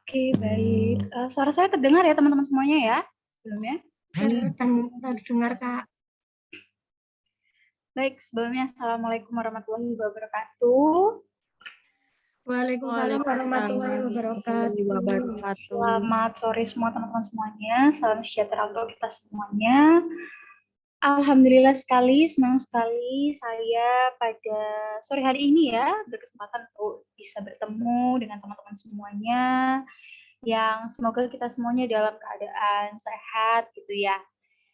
Oke, baik. Suara saya terdengar ya teman-teman semuanya ya? Sebelumnya? Terdengar, Kak. Baik, sebelumnya Assalamualaikum warahmatullahi wabarakatuh. Waalaikumsalam warahmatullahi wabarakatuh. Selamat sore semua teman-teman semuanya. Salam sejahtera untuk kita semuanya. Alhamdulillah sekali, senang sekali saya pada sore hari ini ya berkesempatan untuk bisa bertemu dengan teman-teman semuanya yang semoga kita semuanya dalam keadaan sehat gitu ya.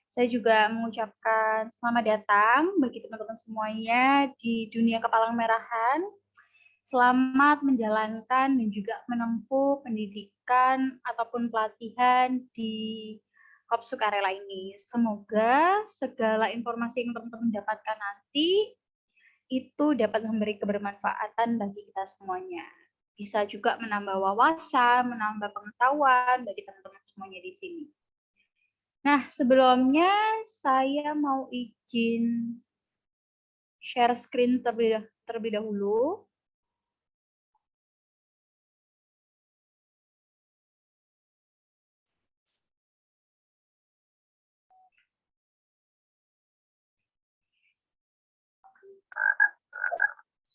Saya juga mengucapkan selamat datang bagi teman-teman semuanya di dunia kepalang merahan. Selamat menjalankan dan juga menempuh pendidikan ataupun pelatihan di Korps Sukarela ini. Semoga segala informasi yang teman-teman dapatkan nanti itu dapat memberi kebermanfaatan bagi kita semuanya. Bisa juga menambah wawasan, menambah pengetahuan bagi teman-teman semuanya di sini. Nah, sebelumnya saya mau izin share screen terlebih dahulu.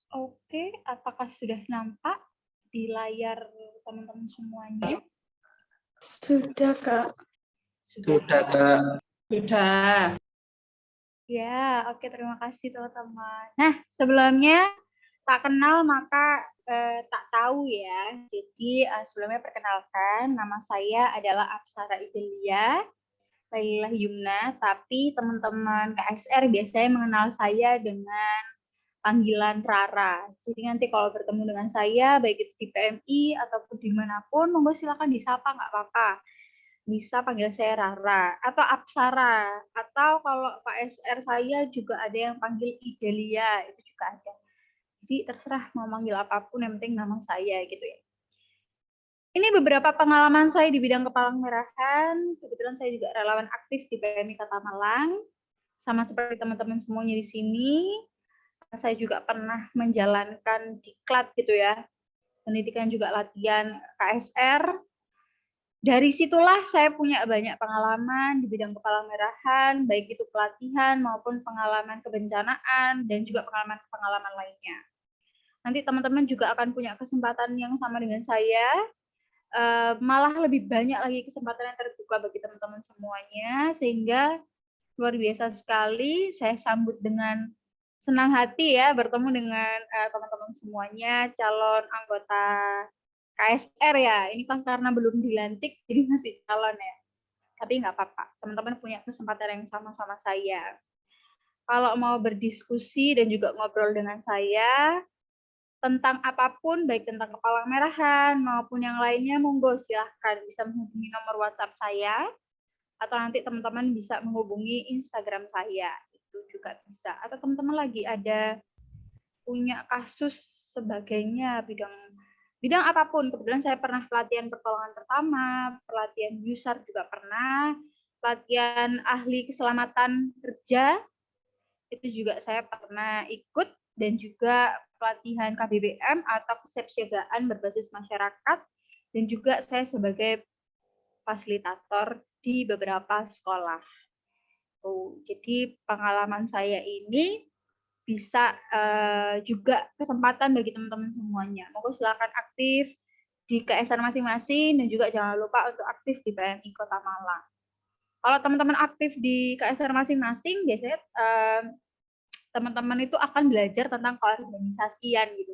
Oke, apakah sudah nampak di layar teman-teman semuanya? Sudah, Kak. Sudah, Kak. Sudah. Ya, oke, terima kasih teman-teman. Nah, sebelumnya tak kenal maka tak tahu ya. Jadi sebelumnya perkenalkan, nama saya adalah Apsara Idelia Lailah Yumna, tapi teman-teman KSR biasanya mengenal saya dengan panggilan Rara. Jadi nanti kalau bertemu dengan saya, baik itu di PMI ataupun dimanapun, monggo silakan disapa, nggak apa-apa. Bisa panggil saya Rara atau Apsara, atau kalau KSR saya juga ada yang panggil Idelia, itu juga ada. Jadi terserah mau manggil apapun, yang penting nama saya gitu ya. Ini beberapa pengalaman saya di bidang kepalang merahan. Kebetulan saya juga relawan aktif di PMI Kota Malang. Sama seperti teman-teman semuanya di sini, saya juga pernah menjalankan diklat gitu ya. Pendidikan juga latihan KSR. Dari situlah saya punya banyak pengalaman di bidang kepalang merahan, baik itu pelatihan maupun pengalaman kebencanaan dan juga pengalaman-pengalaman lainnya. Nanti teman-teman juga akan punya kesempatan yang sama dengan saya. Malah lebih banyak lagi kesempatan yang terbuka bagi teman-teman semuanya, sehingga luar biasa sekali saya sambut dengan senang hati ya bertemu dengan teman-teman semuanya calon anggota KSR ya. Ini kan karena belum dilantik jadi masih calon ya. Tapi nggak apa-apa, teman-teman punya kesempatan yang sama sama saya. Kalau mau berdiskusi dan juga ngobrol dengan saya tentang apapun, baik tentang kepalang merahan maupun yang lainnya, monggo silahkan bisa menghubungi nomor WhatsApp saya, atau nanti teman-teman bisa menghubungi Instagram saya, itu juga bisa. Atau teman-teman lagi ada punya kasus sebagainya, bidang apapun. Kebetulan saya pernah pelatihan pertolongan pertama, pelatihan USAR juga pernah, pelatihan ahli keselamatan kerja, itu juga saya pernah ikut, dan juga pelatihan KBBM atau kesiapsiagaan berbasis masyarakat, dan juga saya sebagai fasilitator di beberapa sekolah. Tuh, jadi pengalaman saya ini bisa juga kesempatan bagi teman-teman semuanya. Monggo silakan aktif di KSR masing-masing dan juga jangan lupa untuk aktif di PMI Kota Malang. Kalau teman-teman aktif di KSR masing-masing, biasanya teman-teman itu akan belajar tentang keorganisasian gitu.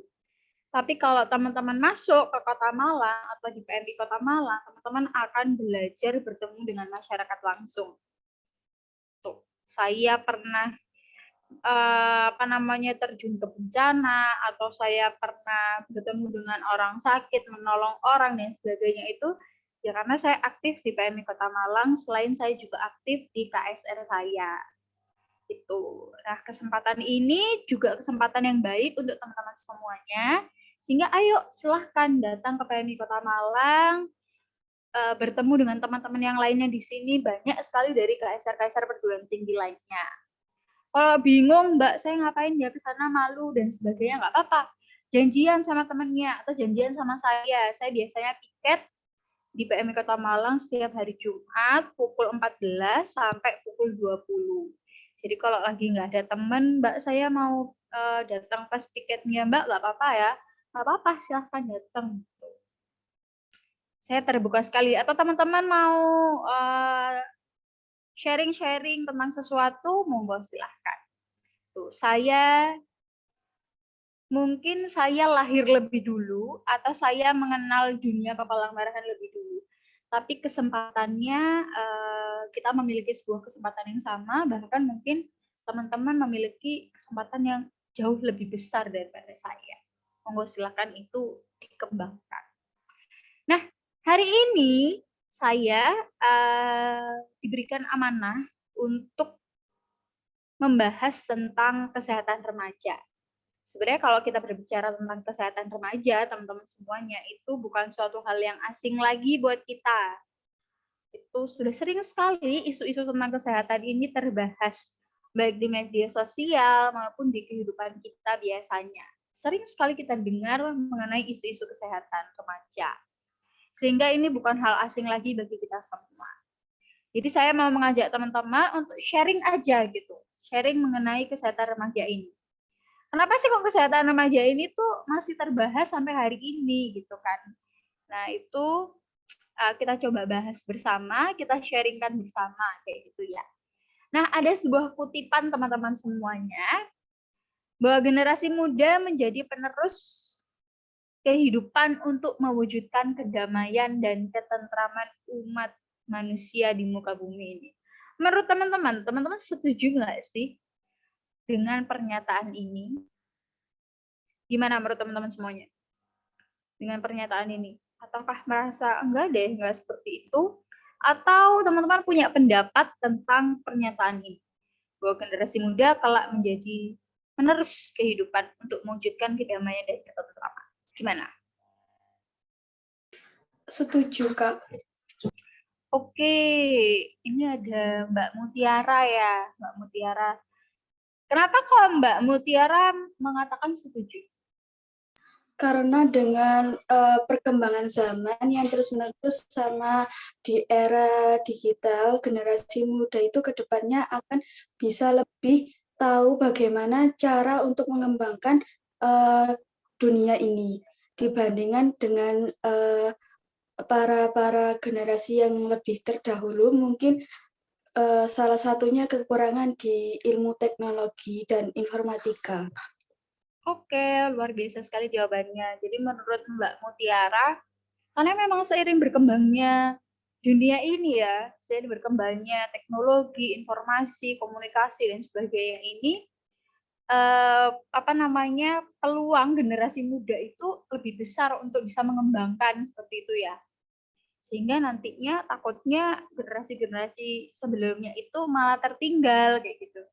Tapi kalau teman-teman masuk ke Kota Malang atau di PMI Kota Malang, teman-teman akan belajar bertemu dengan masyarakat langsung. Tuh, saya pernah terjun ke bencana, atau saya pernah bertemu dengan orang sakit, menolong orang dan sebagainya, itu ya karena saya aktif di PMI Kota Malang, selain saya juga aktif di KSR saya. Itu. Nah, kesempatan ini juga kesempatan yang baik untuk teman-teman semuanya, sehingga ayo silahkan datang ke PMI Kota Malang, bertemu dengan teman-teman yang lainnya di sini, banyak sekali dari KSR perguruan tinggi lainnya. Kalau bingung, Mbak, saya ngapain ya ke sana, malu dan sebagainya, nggak apa-apa. Janjian sama temennya atau janjian sama saya biasanya piket di PMI Kota Malang setiap hari Jumat pukul 14 sampai pukul 20. Jadi kalau lagi nggak ada teman, Mbak saya mau datang pas piketnya Mbak, nggak apa-apa ya. Nggak apa-apa, silahkan datang. Saya terbuka sekali. Atau teman-teman mau sharing-sharing tentang sesuatu, monggo silahkan. Tuh, mungkin saya lahir lebih dulu atau saya mengenal dunia kepalang merahan lebih dulu. Tapi kesempatannya kita memiliki sebuah kesempatan yang sama, bahkan mungkin teman-teman memiliki kesempatan yang jauh lebih besar daripada saya. Monggo silakan itu dikembangkan. Nah, hari ini saya diberikan amanah untuk membahas tentang kesehatan remaja. Sebenarnya kalau kita berbicara tentang kesehatan remaja, teman-teman semuanya, itu bukan suatu hal yang asing lagi buat kita. Itu sudah sering sekali isu-isu tentang kesehatan ini terbahas, baik di media sosial maupun di kehidupan kita biasanya. Sering sekali kita dengar mengenai isu-isu kesehatan remaja. Sehingga ini bukan hal asing lagi bagi kita semua. Jadi saya mau mengajak teman-teman untuk sharing aja gitu. Sharing mengenai kesehatan remaja ini. Kenapa sih kok kesehatan remaja ini tuh masih terbahas sampai hari ini gitu kan? Nah itu kita coba bahas bersama, kita sharingkan bersama kayak gitu ya. Nah ada sebuah kutipan teman-teman semuanya, bahwa generasi muda menjadi penerus kehidupan untuk mewujudkan kedamaian dan ketentraman umat manusia di muka bumi ini. Menurut teman-teman, teman-teman setuju nggak sih dengan pernyataan ini? Gimana menurut teman-teman semuanya dengan pernyataan ini? Ataukah merasa enggak deh, enggak seperti itu? Atau teman-teman punya pendapat tentang pernyataan ini? Bahwa generasi muda kelak menjadi penerus kehidupan untuk mewujudkan kedamaian dan ketentraman. Gimana? Setuju, Kak. Oke, ini ada Mbak Mutiara ya, Mbak Mutiara. Kenapa kok Mbak Mutiara mengatakan setuju? Karena dengan perkembangan zaman yang terus-menerus sama di era digital, generasi muda itu ke depannya akan bisa lebih tahu bagaimana cara untuk mengembangkan dunia ini dibandingkan dengan para generasi yang lebih terdahulu. Mungkin salah satunya kekurangan di ilmu teknologi dan informatika. Oke, luar biasa sekali jawabannya. Jadi menurut Mbak Mutiara, karena memang seiring berkembangnya dunia ini ya, seiring berkembangnya teknologi, informasi, komunikasi dan sebagainya ini, peluang generasi muda itu lebih besar untuk bisa mengembangkan seperti itu ya. Sehingga nantinya takutnya generasi-generasi sebelumnya itu malah tertinggal kayak gitu.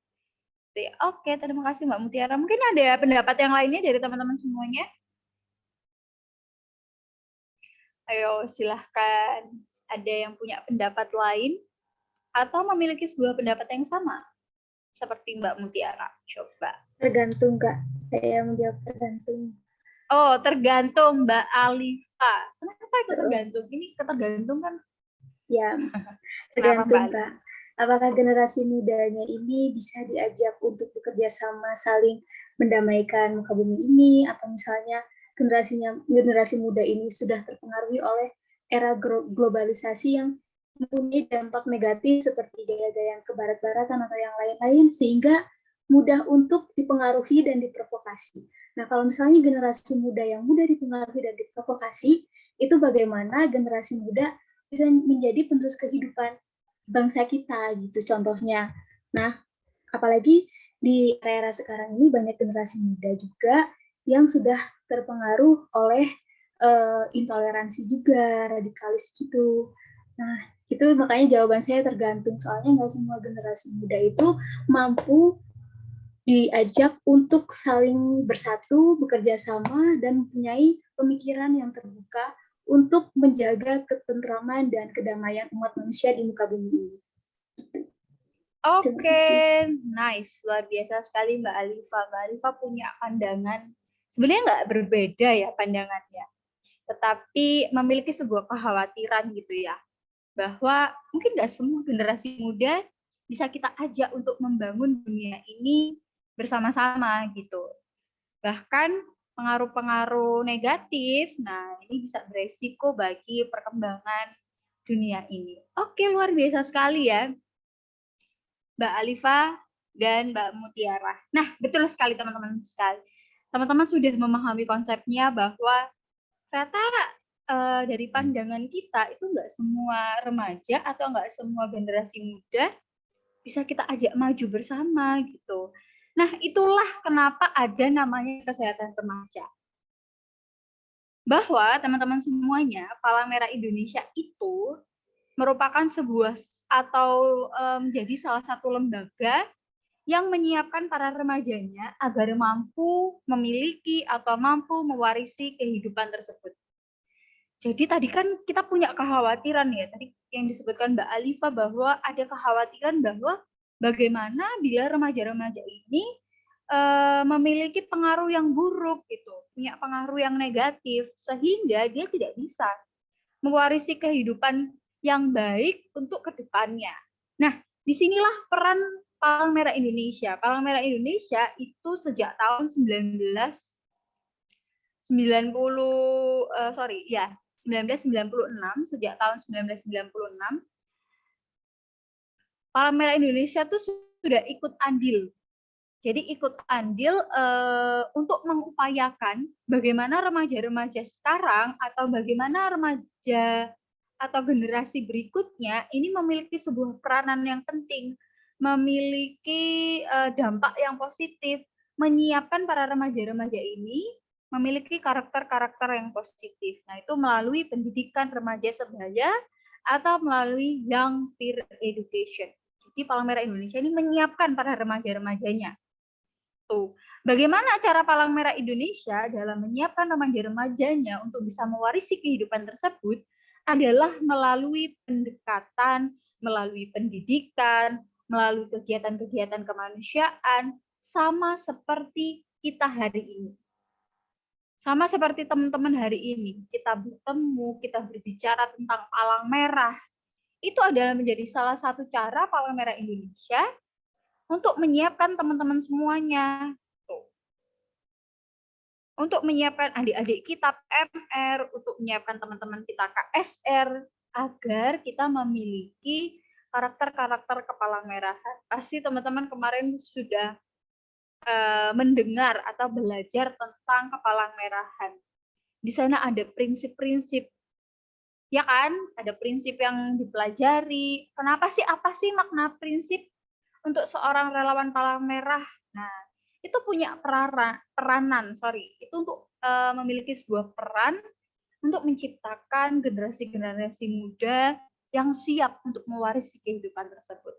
Oke, terima kasih Mbak Mutiara. Mungkin ada pendapat yang lainnya dari teman-teman semuanya? Ayo silahkan. Ada yang punya pendapat lain atau memiliki sebuah pendapat yang sama seperti Mbak Mutiara? Coba. Tergantung, Kak. Saya menjawab tergantung. Oh, tergantung Mbak Alifa. Kenapa itu tergantung? Ini ketergantung kan? Ya, tergantung, Kak. Apakah generasi mudanya ini bisa diajak untuk bekerja sama saling mendamaikan muka bumi ini, atau misalnya generasi muda ini sudah terpengaruhi oleh era globalisasi yang mempunyai dampak negatif seperti gaya-gaya yang kebarat-baratan atau yang lain-lain, sehingga mudah untuk dipengaruhi dan diprovokasi. Nah, kalau misalnya generasi muda yang mudah dipengaruhi dan diprovokasi, itu bagaimana generasi muda bisa menjadi penerus kehidupan bangsa kita gitu contohnya. Nah, apalagi di era sekarang ini banyak generasi muda juga yang sudah terpengaruh oleh intoleransi juga, radikalis gitu. Nah, itu makanya jawaban saya tergantung, soalnya nggak semua generasi muda itu mampu diajak untuk saling bersatu, bekerja sama, dan mempunyai pemikiran yang terbuka untuk menjaga ketentraman dan kedamaian umat manusia di muka bumi ini. Oke, nice. Luar biasa sekali Mbak Alifa. Mbak Alifa punya pandangan, sebenarnya nggak berbeda ya pandangannya. tetapi memiliki sebuah kekhawatiran gitu ya, bahwa mungkin nggak semua generasi muda bisa kita ajak untuk membangun dunia ini bersama-sama gitu. Bahkan pengaruh-pengaruh negatif, nah ini bisa beresiko bagi perkembangan dunia ini. Oke, luar biasa sekali ya, Mbak Alifa dan Mbak Mutiara. Nah, betul sekali teman-teman sekali. Teman-teman sudah memahami konsepnya bahwa ternyata dari pandangan kita itu nggak semua remaja atau nggak semua generasi muda bisa kita ajak maju bersama gitu. Nah, itulah kenapa ada namanya kesehatan remaja. Bahwa teman-teman semuanya, Palang Merah Indonesia itu merupakan sebuah atau menjadi salah satu lembaga yang menyiapkan para remajanya agar mampu memiliki atau mampu mewarisi kehidupan tersebut. Jadi tadi kan kita punya kekhawatiran ya, tadi yang disebutkan Mbak Alifa bahwa ada kekhawatiran bahwa bagaimana bila remaja-remaja ini memiliki pengaruh yang buruk gitu, punya pengaruh yang negatif, sehingga dia tidak bisa mewarisi kehidupan yang baik untuk kedepannya. Nah, disinilah peran Palang Merah Indonesia. Palang Merah Indonesia itu sejak tahun 1996, sejak tahun 1996, Palang Merah Indonesia tuh sudah ikut andil. Jadi ikut andil untuk mengupayakan bagaimana remaja-remaja sekarang atau bagaimana remaja atau generasi berikutnya ini memiliki sebuah peranan yang penting, memiliki dampak yang positif, menyiapkan para remaja-remaja ini memiliki karakter-karakter yang positif. Nah, itu melalui pendidikan remaja sebaya atau melalui Young Peer Education. Jadi Palang Merah Indonesia ini menyiapkan para remaja-remajanya. Tuh. Bagaimana cara Palang Merah Indonesia dalam menyiapkan remaja-remajanya untuk bisa mewarisi kehidupan tersebut adalah melalui pendekatan, melalui pendidikan, melalui kegiatan-kegiatan kemanusiaan, sama seperti kita hari ini. Sama seperti teman-teman hari ini, kita bertemu, kita berbicara tentang Palang Merah. Itu adalah menjadi salah satu cara Palang Merah Indonesia untuk menyiapkan teman-teman semuanya. Untuk menyiapkan adik-adik kita PMR, untuk menyiapkan teman-teman kita KSR, agar kita memiliki karakter-karakter kepala merah. Pasti teman-teman kemarin sudah mendengar atau belajar tentang kepala merahan. Di sana ada prinsip-prinsip, ya kan? Ada prinsip yang dipelajari. Kenapa sih? Apa sih makna prinsip untuk seorang relawan palang merah? Nah, itu punya peranan, itu untuk memiliki sebuah peran untuk menciptakan generasi-generasi muda yang siap untuk mewarisi kehidupan tersebut.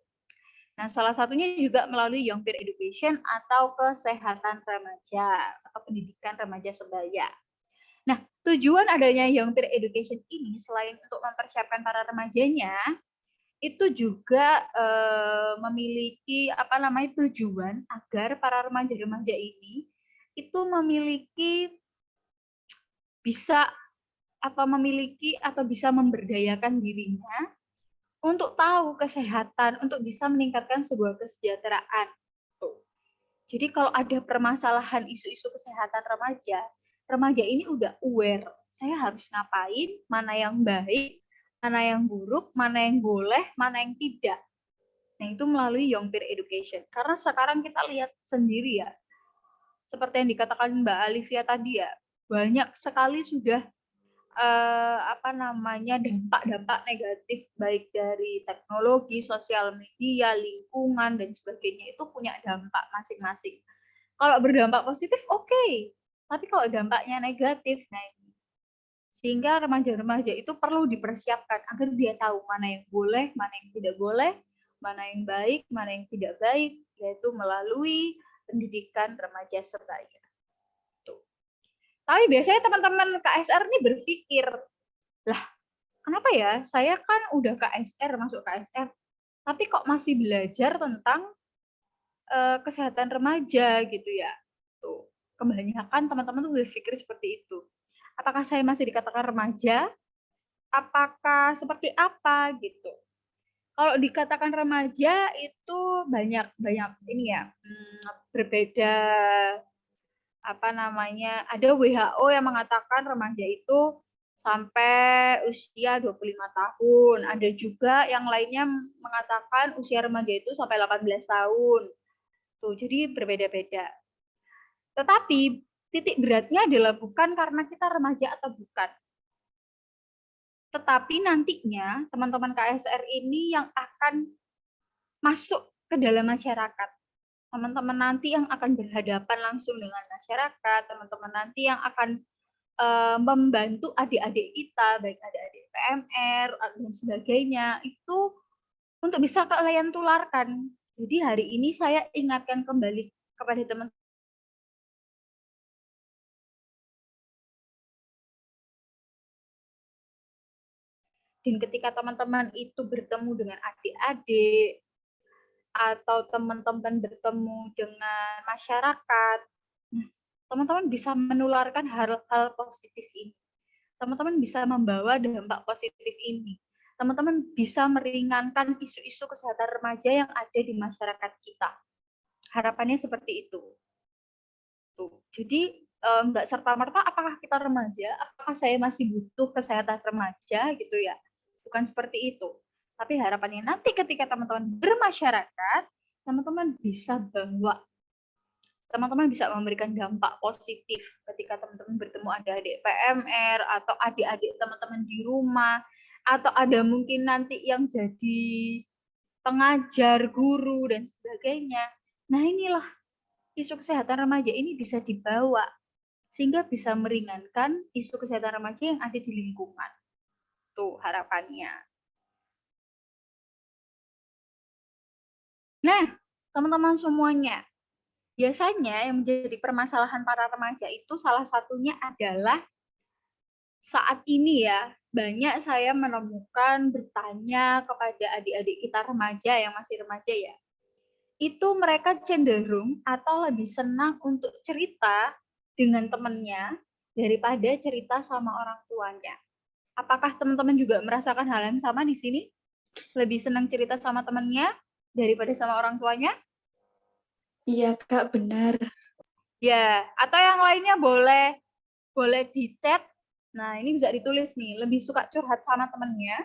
Nah, salah satunya juga melalui Young Peer Education atau kesehatan remaja atau pendidikan remaja sebaya. Nah, tujuan adanya Young Peer Education ini selain untuk mempersiapkan para remajanya, itu juga memiliki tujuan agar para remaja-remaja ini itu memiliki bisa bisa memberdayakan dirinya untuk tahu kesehatan, untuk bisa meningkatkan sebuah kesejahteraan. Jadi kalau ada permasalahan isu-isu kesehatan remaja, remaja ini udah aware, saya harus ngapain, mana yang baik, mana yang buruk, mana yang boleh, mana yang tidak. Nah, itu melalui Young Peer Education. Karena sekarang kita lihat sendiri ya, seperti yang dikatakan Mbak Alivia tadi ya, banyak sekali sudah dampak-dampak negatif baik dari teknologi, sosial media, lingkungan dan sebagainya itu punya dampak masing-masing. Kalau berdampak positif oke, tapi kalau dampaknya negatif, nah ini. Sehingga remaja-remaja itu perlu dipersiapkan agar dia tahu mana yang boleh, mana yang tidak boleh, mana yang baik, mana yang tidak baik, yaitu melalui pendidikan remaja sebaya. Tapi biasanya teman-teman KSR ini berpikir, lah kenapa ya saya kan udah KSR, masuk KSR, tapi kok masih belajar tentang kesehatan remaja gitu ya. Tuh, kebanyakan teman-teman tuh berpikir seperti itu. Apakah saya masih dikatakan remaja? Apakah seperti apa gitu? Kalau dikatakan remaja itu banyak ini ya, berbeda apa namanya, ada WHO yang mengatakan remaja itu sampai usia 25 tahun. Ada juga yang lainnya mengatakan usia remaja itu sampai 18 tahun. Tuh, jadi berbeda-beda. Tetapi titik beratnya adalah bukan karena kita remaja atau bukan. Tetapi nantinya teman-teman KSR ini yang akan masuk ke dalam masyarakat. Teman-teman nanti yang akan berhadapan langsung dengan masyarakat, teman-teman nanti yang akan membantu adik-adik kita, baik adik-adik PMR dan sebagainya, itu untuk bisa kalian tularkan. Jadi hari ini saya ingatkan kembali kepada teman-teman. Dan ketika teman-teman itu bertemu dengan adik-adik, atau teman-teman bertemu dengan masyarakat, teman-teman bisa menularkan hal-hal positif ini. Teman-teman bisa membawa dampak positif ini. Teman-teman bisa meringankan isu-isu kesehatan remaja yang ada di masyarakat kita. Harapannya seperti itu. Tuh. Jadi nggak serta-merta apakah kita remaja, apakah saya masih butuh kesehatan remaja gitu ya. Bukan seperti itu. Tapi harapannya nanti ketika teman-teman bermasyarakat, teman-teman bisa bawa, teman-teman bisa memberikan dampak positif ketika teman-teman bertemu adik-adik PMR atau adik-adik teman-teman di rumah, atau ada mungkin nanti yang jadi pengajar, guru, dan sebagainya. Nah inilah isu kesehatan remaja ini bisa dibawa sehingga bisa meringankan isu kesehatan remaja yang ada di lingkungan. Tuh harapannya. Nah, teman-teman semuanya, biasanya yang menjadi permasalahan para remaja itu salah satunya adalah saat ini ya, banyak saya menemukan bertanya kepada adik-adik kita remaja yang masih remaja ya, itu mereka cenderung atau lebih senang untuk cerita dengan temannya daripada cerita sama orang tuanya. Apakah teman-teman juga merasakan hal yang sama di sini? Lebih senang cerita sama temannya daripada sama orang tuanya? Iya, Kak, benar. Ya, atau yang lainnya boleh di chat. Nah, ini bisa ditulis nih, lebih suka curhat sama temannya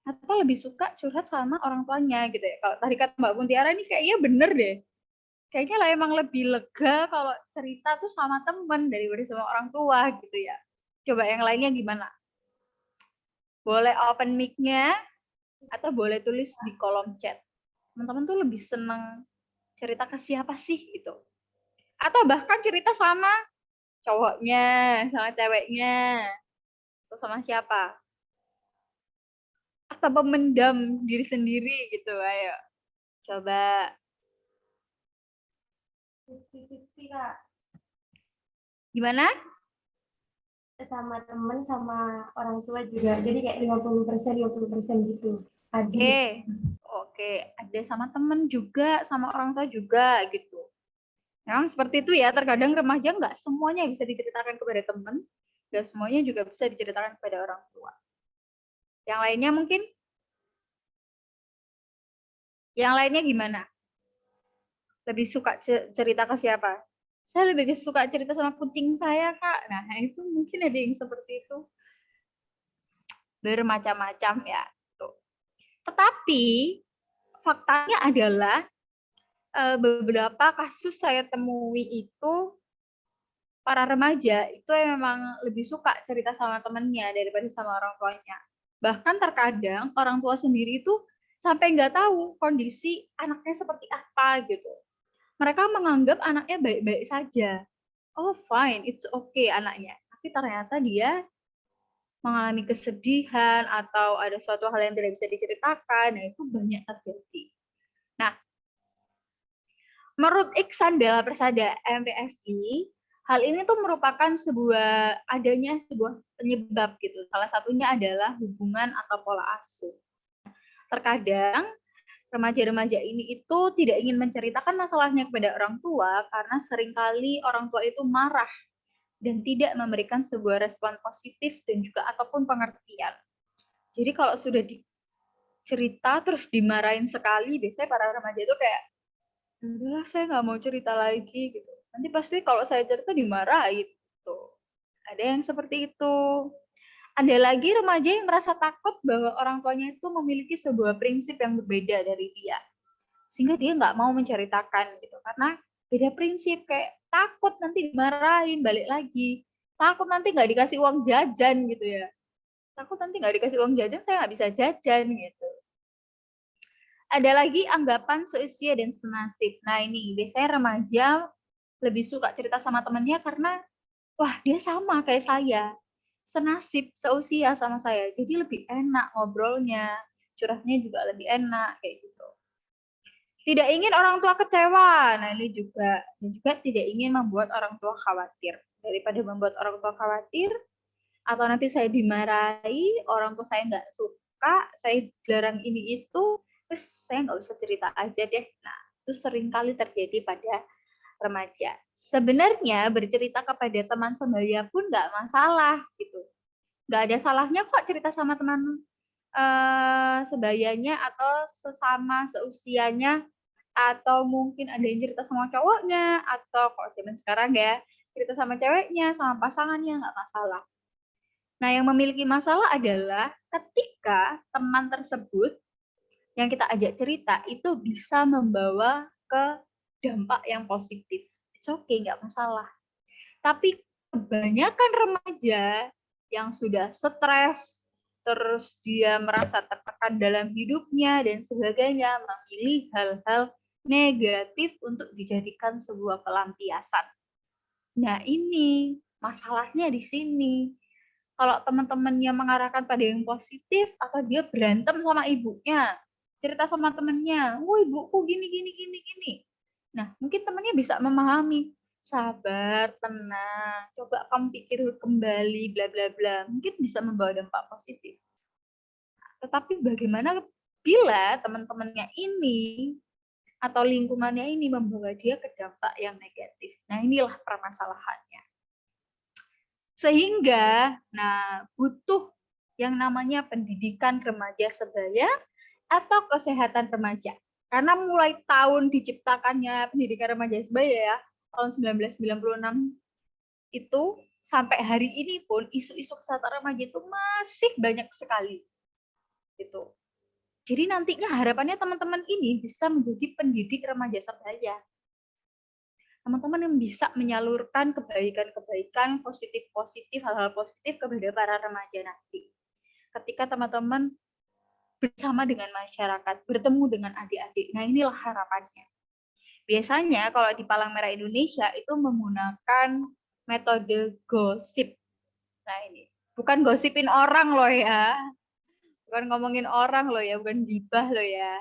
atau lebih suka curhat sama orang tuanya gitu ya. Kalau tadi kata Mbak Muntiara ini kayaknya bener deh. Kayaknya lah emang lebih lega kalau cerita tuh sama temen daripada sama orang tua gitu ya. Coba yang lainnya gimana? Boleh open mic-nya atau boleh tulis di kolom chat. Teman-teman tuh lebih seneng cerita ke siapa sih gitu. Atau bahkan cerita sama cowoknya, sama ceweknya, atau sama siapa. Atau memendam diri sendiri gitu, ayo. Coba. 50-50, Kak. Gimana? Sama temen, sama orang tua juga. Jadi kayak 50% gitu. Oke. Ada sama temen juga, sama orang tua juga gitu. Memang seperti itu ya, terkadang remaja nggak semuanya bisa diceritakan kepada teman, nggak semuanya juga bisa diceritakan kepada orang tua. Yang lainnya mungkin? Yang lainnya gimana? Lebih suka cerita ke siapa? Saya lebih suka cerita sama kucing saya, Kak. Nah, itu mungkin ada yang seperti itu. Bermacam-macam ya. Tuh. Tetapi, faktanya adalah beberapa kasus saya temui itu para remaja itu memang lebih suka cerita sama temennya daripada sama orang tuanya. Bahkan terkadang orang tua sendiri itu sampai nggak tahu kondisi anaknya seperti apa gitu. Mereka menganggap anaknya baik-baik saja. Oh fine, it's okay anaknya. Tapi ternyata dia mengalami kesedihan atau ada suatu hal yang tidak bisa diceritakan, nah itu banyak terjadi. Nah, menurut Iksan Bella Persada MPSI, hal ini tuh merupakan adanya sebuah penyebab gitu. Salah satunya adalah hubungan atau pola asuh. Terkadang remaja-remaja ini itu tidak ingin menceritakan masalahnya kepada orang tua karena seringkali orang tua itu marah dan tidak memberikan sebuah respon positif dan juga ataupun pengertian. Jadi kalau sudah cerita terus dimarahin sekali, biasanya para remaja itu kayak, udahlah saya nggak mau cerita lagi gitu. Nanti pasti kalau saya cerita dimarahin gitu. Ada yang seperti itu. Ada lagi remaja yang merasa takut bahwa orang tuanya itu memiliki sebuah prinsip yang berbeda dari dia. Sehingga dia nggak mau menceritakan gitu. Karena beda prinsip, kayak takut nanti dimarahin, balik lagi. Takut nanti nggak dikasih uang jajan gitu ya. Takut nanti nggak dikasih uang jajan, saya nggak bisa jajan gitu. Ada lagi anggapan seusia dan senasib. Nah ini biasanya remaja lebih suka cerita sama temennya karena wah dia sama kayak saya, senasib, seusia sama saya, jadi lebih enak ngobrolnya, curhatnya juga lebih enak kayak gitu. Tidak ingin orang tua kecewa, nah ini juga, dan juga tidak ingin membuat orang tua khawatir. Daripada membuat orang tua khawatir, atau nanti saya dimarahi, orang tua saya nggak suka, saya dilarang ini itu, terus saya nggak usah cerita aja deh. Nah, itu sering kali terjadi pada remaja. Sebenarnya bercerita kepada teman sebaya pun nggak masalah gitu. Nggak ada salahnya kok cerita sama teman sebayanya atau sesama seusianya, atau mungkin ada yang cerita sama cowoknya, atau kalau zaman sekarang ya cerita sama ceweknya, sama pasangannya, nggak masalah. Nah, yang memiliki masalah adalah ketika teman tersebut yang kita ajak cerita itu bisa membawa ke dampak yang positif. It's okay, nggak masalah. Tapi kebanyakan remaja yang sudah stres, terus dia merasa tertekan dalam hidupnya dan sebagainya, memilih hal-hal negatif untuk dijadikan sebuah pelampiasan. Nah, ini masalahnya di sini. Kalau teman-temannya mengarahkan pada yang positif, atau dia berantem sama ibunya, cerita sama temannya, "Wah, ibuku gini gini gini gini." Nah, mungkin temannya bisa memahami, sabar, tenang, coba kamu pikir kembali, bla bla bla. Mungkin bisa membawa dampak positif. Tetapi bagaimana bila teman-temannya ini atau lingkungannya ini membawa dia ke dampak yang negatif? Nah, inilah permasalahannya. Sehingga, nah, butuh yang namanya pendidikan remaja sebaya atau kesehatan remaja. Karena mulai tahun diciptakannya pendidikan remaja sebaya ya, tahun 1996 itu sampai hari ini pun isu-isu kesehatan remaja itu masih banyak sekali. Gitu. Jadi nantinya harapannya teman-teman ini bisa menjadi pendidik remaja sebaya. Teman-teman yang bisa menyalurkan kebaikan-kebaikan, positif-positif, hal-hal positif kepada para remaja nanti. Ketika teman-teman bersama dengan masyarakat, bertemu dengan adik-adik. Nah, inilah harapannya. Biasanya kalau di Palang Merah Indonesia itu menggunakan metode gosip. Nah, ini bukan gosipin orang loh ya. Bukan ngomongin orang loh ya, bukan gibah loh ya.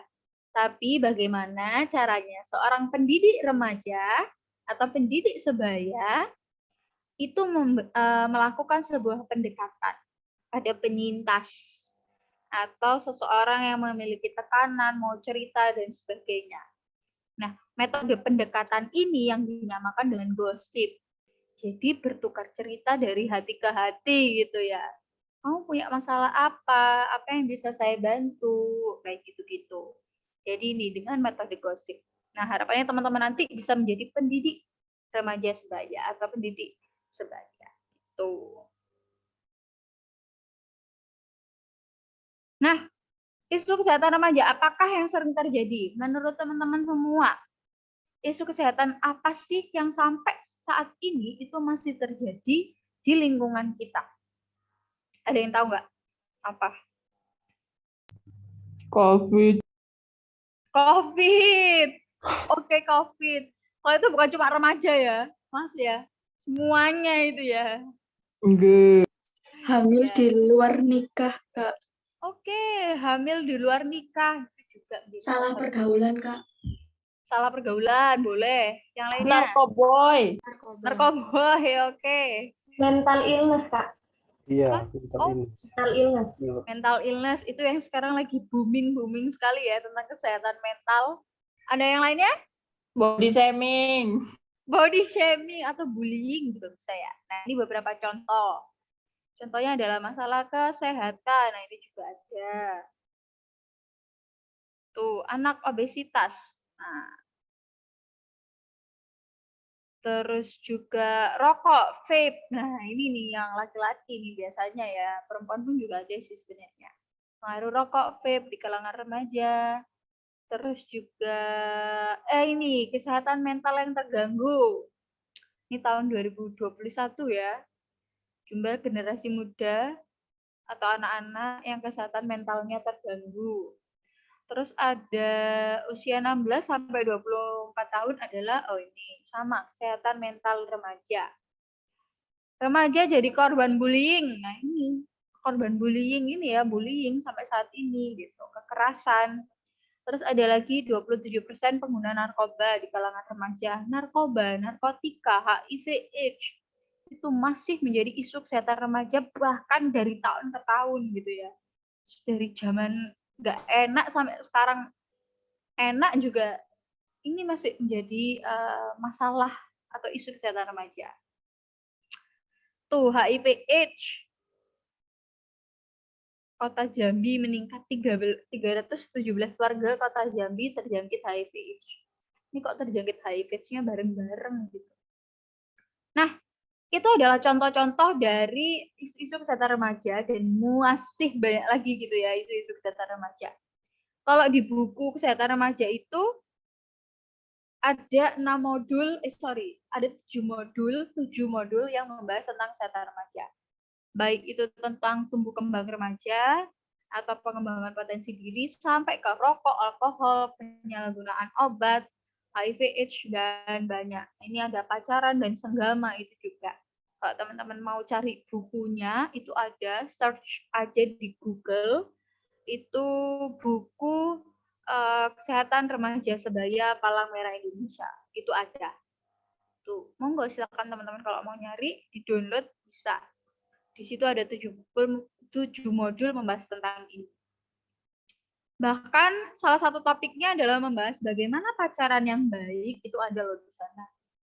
Tapi bagaimana caranya seorang pendidik remaja atau pendidik sebaya itu melakukan sebuah pendekatan pada penyintas atau seseorang yang memiliki tekanan, mau cerita, dan sebagainya. Nah, metode pendekatan ini yang dinamakan dengan gosip. Jadi bertukar cerita dari hati ke hati gitu ya. Kamu punya masalah apa? Apa yang bisa saya bantu? Kayak gitu-gitu. Jadi ini dengan metode gosip. Nah, harapannya teman-teman nanti bisa menjadi pendidik remaja sebaya atau pendidik sebaya. Itu. Nah, isu kesehatan remaja apakah yang sering terjadi? Menurut teman-teman semua, isu kesehatan apa sih yang sampai saat ini itu masih terjadi di lingkungan kita? Ada yang tahu nggak? Apa? COVID. COVID. Oke, COVID. Kalau itu bukan cuma remaja ya, Mas ya. Semuanya itu ya. Enggak. Hamil Ya. di luar nikah, Kak. Oke, hamil di luar nikah itu juga bisa. Salah pergaulan, Kak. Salah pergaulan, boleh. Yang lainnya? Narkoboy. Narkoboy, oke. Mental illness, Kak. Iya, Mental illness. Mental illness itu yang sekarang lagi booming sekali ya tentang kesehatan mental. Ada yang lainnya? Body shaming. body shaming atau bullying juga bisa ya. Nah, ini beberapa contoh. Contohnya adalah masalah kesehatan. Nah, ini juga ada. Tuh, anak obesitas. Nah, terus juga rokok, vape. Nah, ini nih yang laki-laki nih biasanya ya. Perempuan pun juga ada sih sebenarnya. Pengaruh rokok, vape di kalangan remaja. Terus juga ini kesehatan mental yang terganggu. Ini tahun 2021 ya. Jumlah generasi muda atau anak-anak yang kesehatan mentalnya terganggu. Terus ada usia 16 sampai 24 tahun adalah ini sama kesehatan mental remaja. Remaja jadi korban bullying. Nah, ini korban bullying ini ya, bullying sampai saat ini gitu, kekerasan. Terus ada lagi 27% pengguna narkoba di kalangan remaja. Narkoba, narkotika, HIV, AIDS itu masih menjadi isu kesehatan remaja bahkan dari tahun ke tahun gitu ya. Dari zaman nggak enak sampai sekarang enak juga, ini masih menjadi masalah atau isu kesehatan remaja. Tuh, HIV AIDS. Kota Jambi meningkat 317 warga kota Jambi terjangkit HIV AIDS. Ini kok terjangkit HIV AIDS-nya bareng-bareng gitu. Nah, itu adalah contoh-contoh dari isu-isu kesehatan remaja dan masih banyak lagi gitu ya isu-isu kesehatan remaja. Kalau di buku kesehatan remaja itu ada 6 modul, ada 7 modul yang membahas tentang kesehatan remaja. Baik itu tentang tumbuh kembang remaja, atau pengembangan potensi diri, sampai ke rokok, alkohol, penyalahgunaan obat, HIV AIDS, dan banyak. Ini ada pacaran dan senggama itu juga. Kalau teman-teman mau cari bukunya, itu ada, search aja di Google, itu buku Kesehatan Remaja Sebaya Palang Merah Indonesia. Itu ada. Tuh, monggo silakan teman-teman kalau mau nyari, di-download bisa. Di situ ada 7 modul membahas tentang ini. Bahkan salah satu topiknya adalah membahas bagaimana pacaran yang baik, itu ada loh di sana.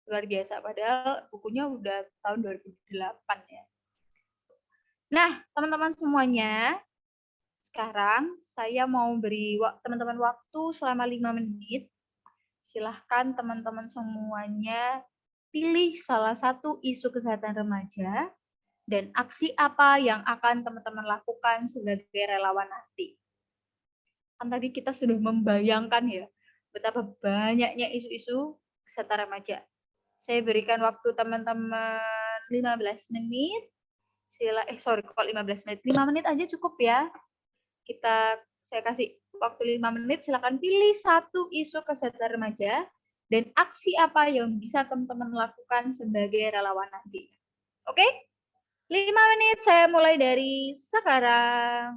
Luar biasa, padahal bukunya udah tahun 2008 ya. Nah, teman-teman semuanya, sekarang saya mau beri teman-teman waktu selama 5 menit. Silahkan teman-teman semuanya pilih salah satu isu kesehatan remaja dan aksi apa yang akan teman-teman lakukan sebagai relawan nanti. Kan tadi kita sudah membayangkan ya, betapa banyaknya isu-isu kesehatan remaja. Saya berikan waktu teman-teman 15 menit. Kok 15 menit? 5 menit aja cukup ya. Saya kasih waktu 5 menit, silakan pilih satu isu kesehatan remaja dan aksi apa yang bisa teman-teman lakukan sebagai relawan nanti. Oke? 5 menit saya mulai dari sekarang.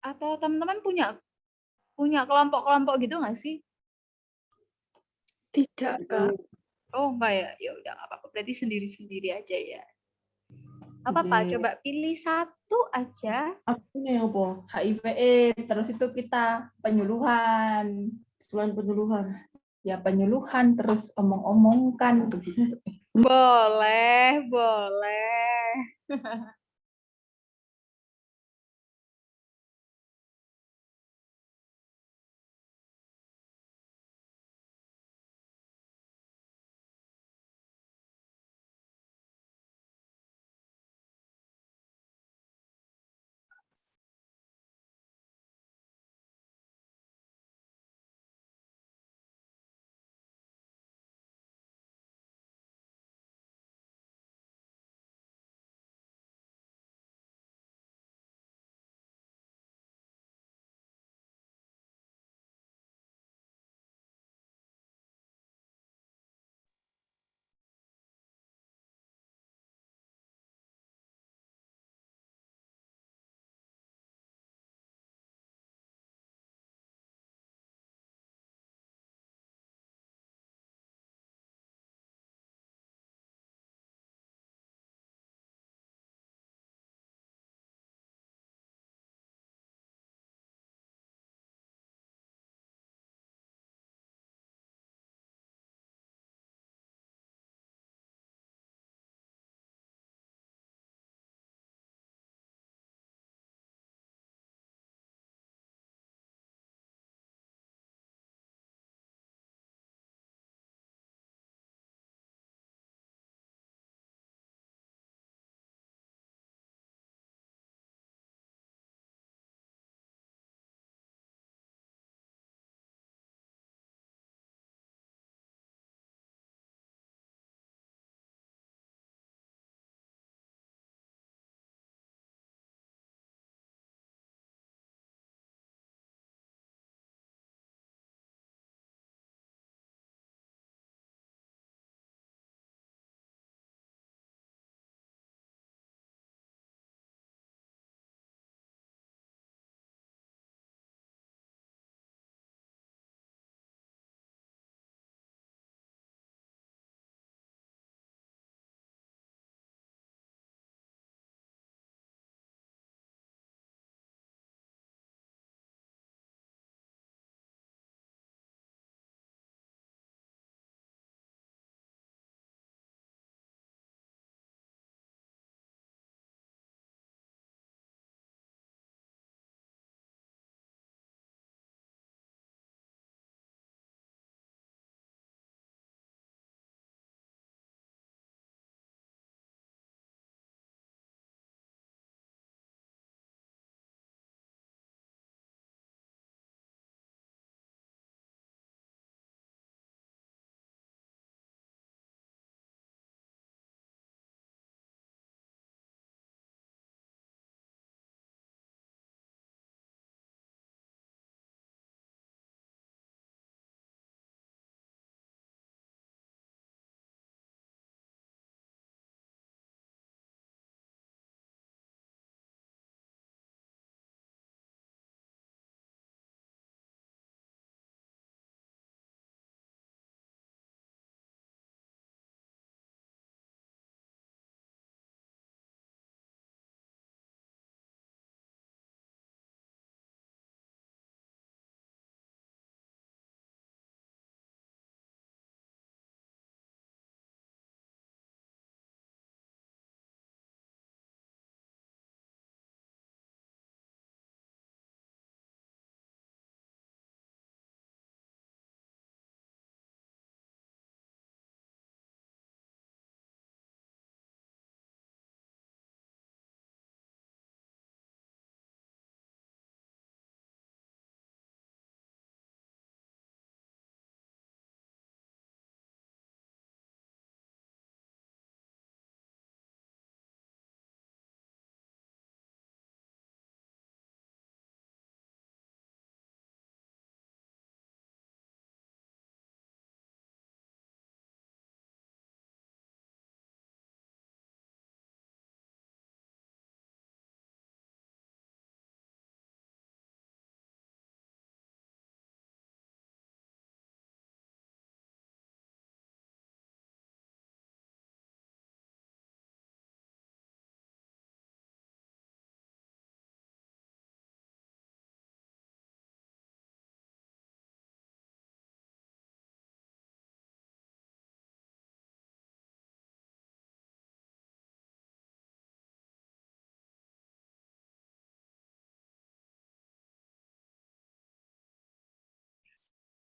Atau teman-teman punya kelompok-kelompok gitu nggak sih? Tidak, Kak. Oh, enggak ya? Ya udah nggak apa-apa. Berarti sendiri-sendiri aja ya. Apa-apa, coba pilih satu aja. Aku nih apa? HIV AIDS, terus itu kita penyuluhan, selain penyuluhan. Ya penyuluhan, terus omong-omongkan begitu. Boleh, boleh.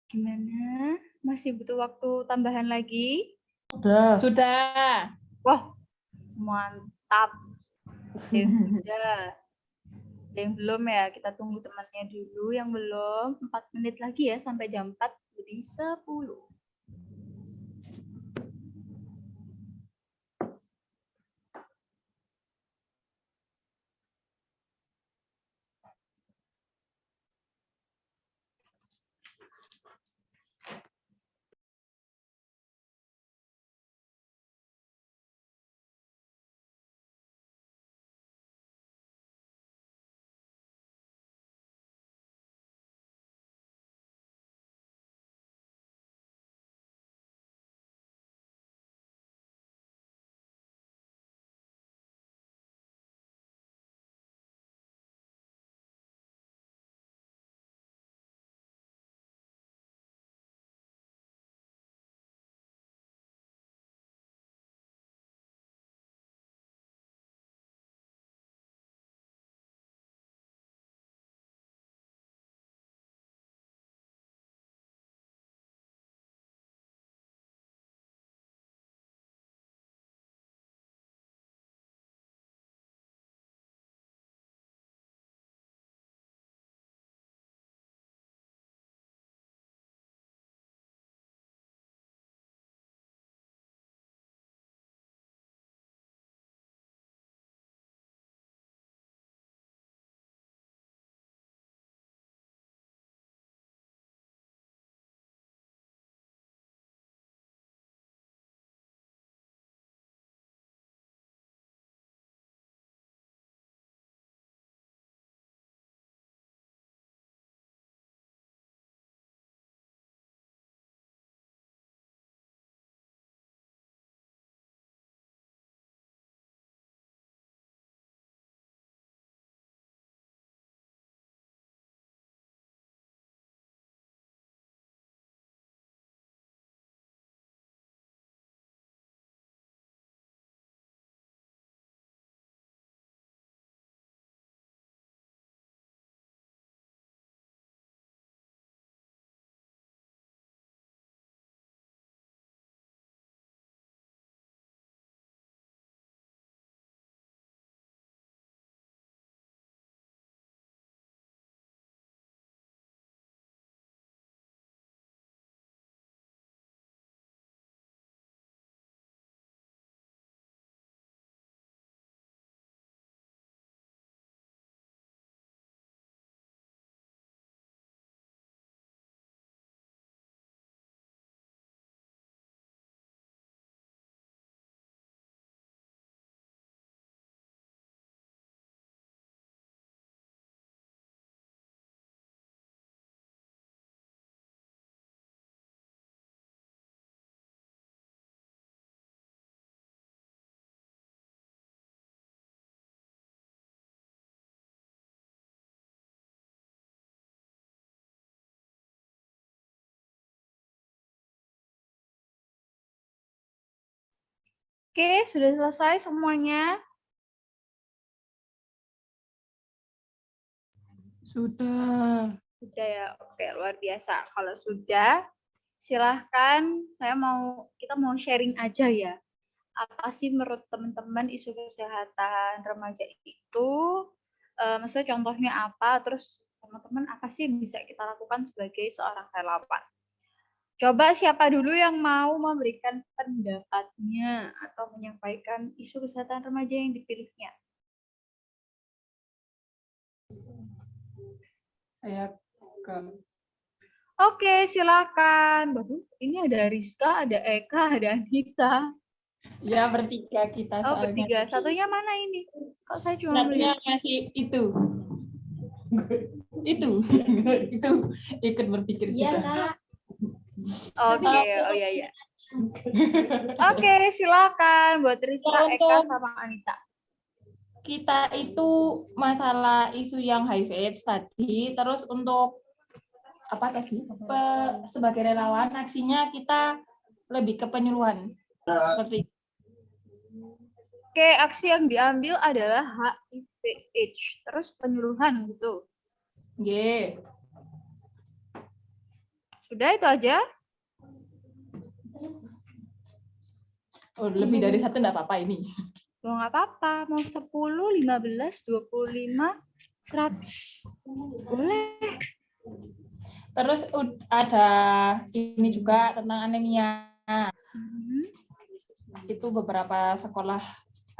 Gimana? Masih butuh waktu tambahan lagi? Sudah. Wah, mantap. Sudah. Yang belum ya, kita tunggu temannya dulu yang belum. 4 menit lagi ya, sampai jam 4 lebih 10. Oke, sudah selesai semuanya. Sudah. Sudah ya, oke, luar biasa. Kalau sudah, silahkan kita mau sharing aja ya. Apa sih menurut teman-teman isu kesehatan remaja itu? Maksudnya contohnya apa? Terus teman-teman apa sih yang bisa kita lakukan sebagai seorang relawan? Coba siapa dulu yang mau memberikan pendapatnya atau menyampaikan isu kesehatan remaja yang dipilihnya? Saya ke Oke, silakan. Waduh, ini ada Rizka, ada Eka, ada Anita. ya bertiga kita Oh, soalnya. bertiga. Satunya mana ini? Kok saya cuma Satunya melihat? masih itu. Itu ikut berpikir Iya, juga. Kak. Oke, oh iya ya. Oke, silakan buat Rizka, Kalau Eka, untuk sama Anita. kita itu masalah isu yang HIV/AIDS tadi, terus untuk apa tadi? Sebagai relawan aksinya kita lebih ke penyuluhan seperti Oke, aksi yang diambil adalah HIV/AIDS, terus penyuluhan gitu. G. Udah itu aja. Oh, lebih dari satu enggak apa-apa ini. Mau nggak apa-apa, mau 10, 15, 25, 100. Boleh. Terus ada ini juga tentang anemia. Itu beberapa sekolah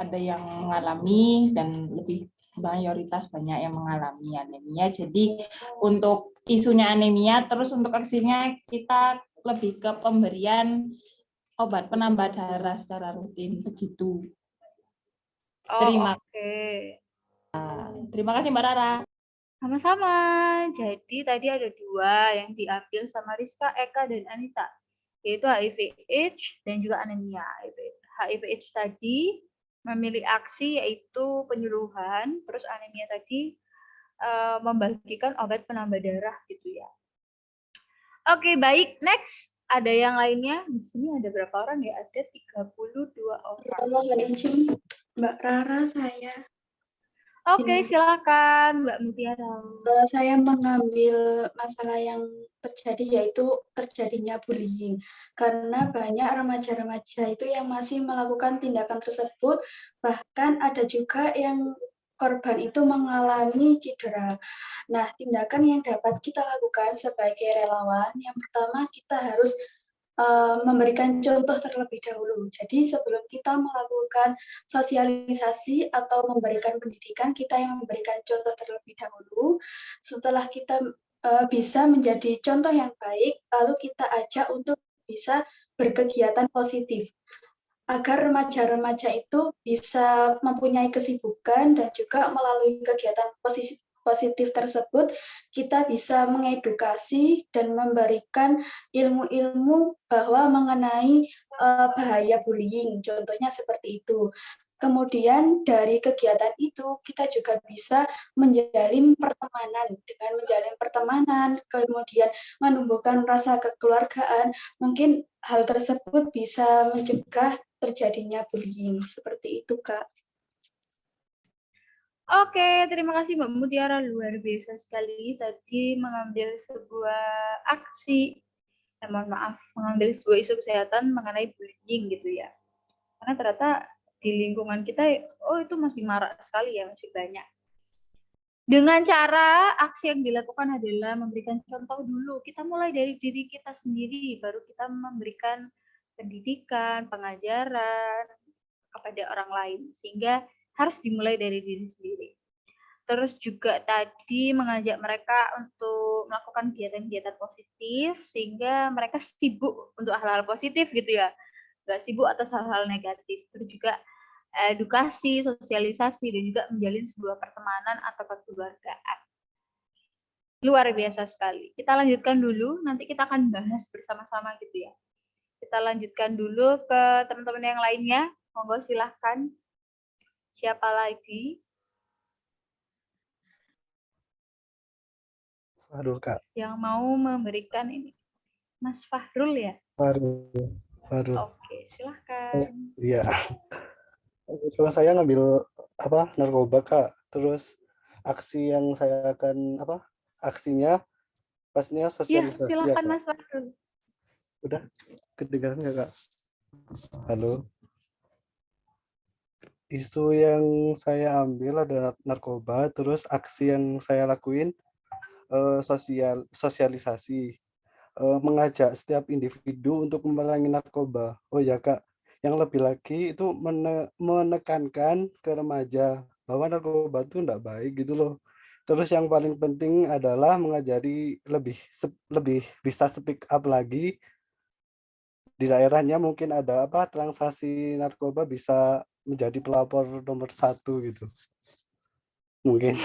ada yang mengalami dan lebih mayoritas banyak yang mengalami anemia. Jadi untuk isunya anemia, terus untuk aksinya kita lebih ke pemberian obat penambah darah secara rutin begitu. Terima kasih Mbak Rara. Sama-sama. Jadi tadi ada 2 yang diambil sama Rizka, Eka, dan Anita, yaitu HIV/AIDS dan juga anemia. HIV/AIDS tadi memilih aksi yaitu penyuluhan, terus anemia tadi membagikan obat penambah darah gitu ya. Oke, baik. Next, ada yang lainnya? Di sini ada berapa orang ya? Ada 32 orang. Mohon izin, Mbak Rara, saya. Oke, silakan Mbak Mutiara. Saya mengambil masalah yang terjadi, yaitu terjadinya bullying. Karena banyak remaja-remaja itu yang masih melakukan tindakan tersebut, bahkan ada juga yang korban itu mengalami cedera. Nah, tindakan yang dapat kita lakukan sebagai relawan, yang pertama kita harus memberikan contoh terlebih dahulu. Jadi sebelum kita melakukan sosialisasi atau memberikan pendidikan, kita yang memberikan contoh terlebih dahulu. Setelah kita bisa menjadi contoh yang baik, lalu kita ajak untuk bisa berkegiatan positif, agar remaja-remaja itu bisa mempunyai kesibukan dan juga melalui kegiatan positif tersebut kita bisa mengedukasi dan memberikan ilmu-ilmu bahwa mengenai bahaya bullying, contohnya seperti itu. Kemudian dari kegiatan itu kita juga bisa menjalin pertemanan. Dengan menjalin pertemanan, kemudian menumbuhkan rasa kekeluargaan, mungkin hal tersebut bisa mencegah terjadinya bullying. Seperti itu, Kak. Oke, terima kasih Mbak Mutiara, luar biasa sekali tadi mengambil sebuah aksi, mohon maaf, mengambil sebuah isu kesehatan mengenai bullying gitu ya. Karena ternyata di lingkungan kita, itu masih marak sekali ya, masih banyak. Dengan cara aksi yang dilakukan adalah memberikan contoh dulu. Kita mulai dari diri kita sendiri, baru kita memberikan pendidikan, pengajaran kepada orang lain, sehingga harus dimulai dari diri sendiri. Terus juga tadi mengajak mereka untuk melakukan kegiatan-kegiatan positif, sehingga mereka sibuk untuk hal-hal positif gitu ya, nggak sibuk atas hal-hal negatif. Terus juga edukasi, sosialisasi, dan juga menjalin sebuah pertemanan atau kekeluargaan. Luar biasa sekali. Kita lanjutkan dulu, nanti kita akan bahas bersama-sama gitu ya. Kita lanjutkan dulu ke teman-teman yang lainnya. Monggo silahkan. Siapa lagi? Aduh, Kak. Yang mau memberikan ini. Mas Fahrul ya? Fahrul. Oke, silahkan. Iya. Kalau saya ngambil narkoba, Kak. Terus aksi yang saya akan aksinya pastinya sosialisasi. Ya, silakan Mas Fahrul. Udah kedengaran nggak, Kak? Halo. Isu yang saya ambil adalah narkoba, terus aksi yang saya lakuin sosialisasi, mengajak setiap individu untuk memerangi narkoba. Oh ya, Kak, yang lebih lagi itu menekankan ke remaja bahwa narkoba itu enggak baik gitu loh. Terus yang paling penting adalah mengajari lebih bisa speak up lagi. Di daerahnya mungkin ada transaksi narkoba bisa menjadi pelapor nomor 1 gitu. Mungkin.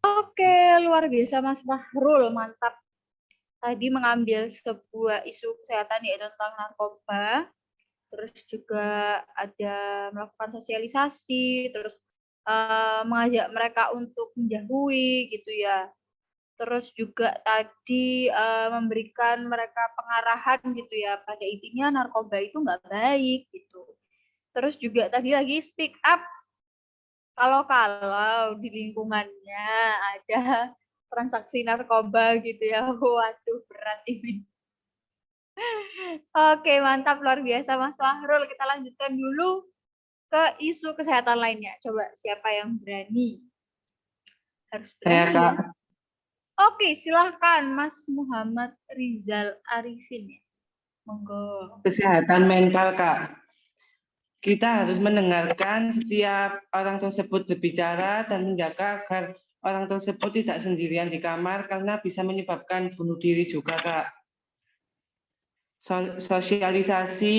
Oke, luar biasa Mas Fahrul, mantap. Tadi mengambil sebuah isu kesehatan yaitu tentang narkoba, terus juga ada melakukan sosialisasi, terus mengajak mereka untuk menjauhi gitu ya. Terus juga tadi memberikan mereka pengarahan gitu ya, pada intinya narkoba itu nggak baik gitu. Terus juga tadi lagi speak up Kalau di lingkungannya ada transaksi narkoba gitu ya, waduh berat ini. Oke, mantap, luar biasa Mas Fahrul. Kita lanjutkan dulu ke isu kesehatan lainnya. Coba siapa yang berani? Harus Saya berani Kak, ya. Oke, silahkan Mas Muhammad Rizal Arifin ya. Monggo. kesehatan mental Kak. Kita harus mendengarkan setiap orang tersebut berbicara dan menjaga agar orang tersebut tidak sendirian di kamar karena bisa menyebabkan bunuh diri juga Kak. Sosialisasi,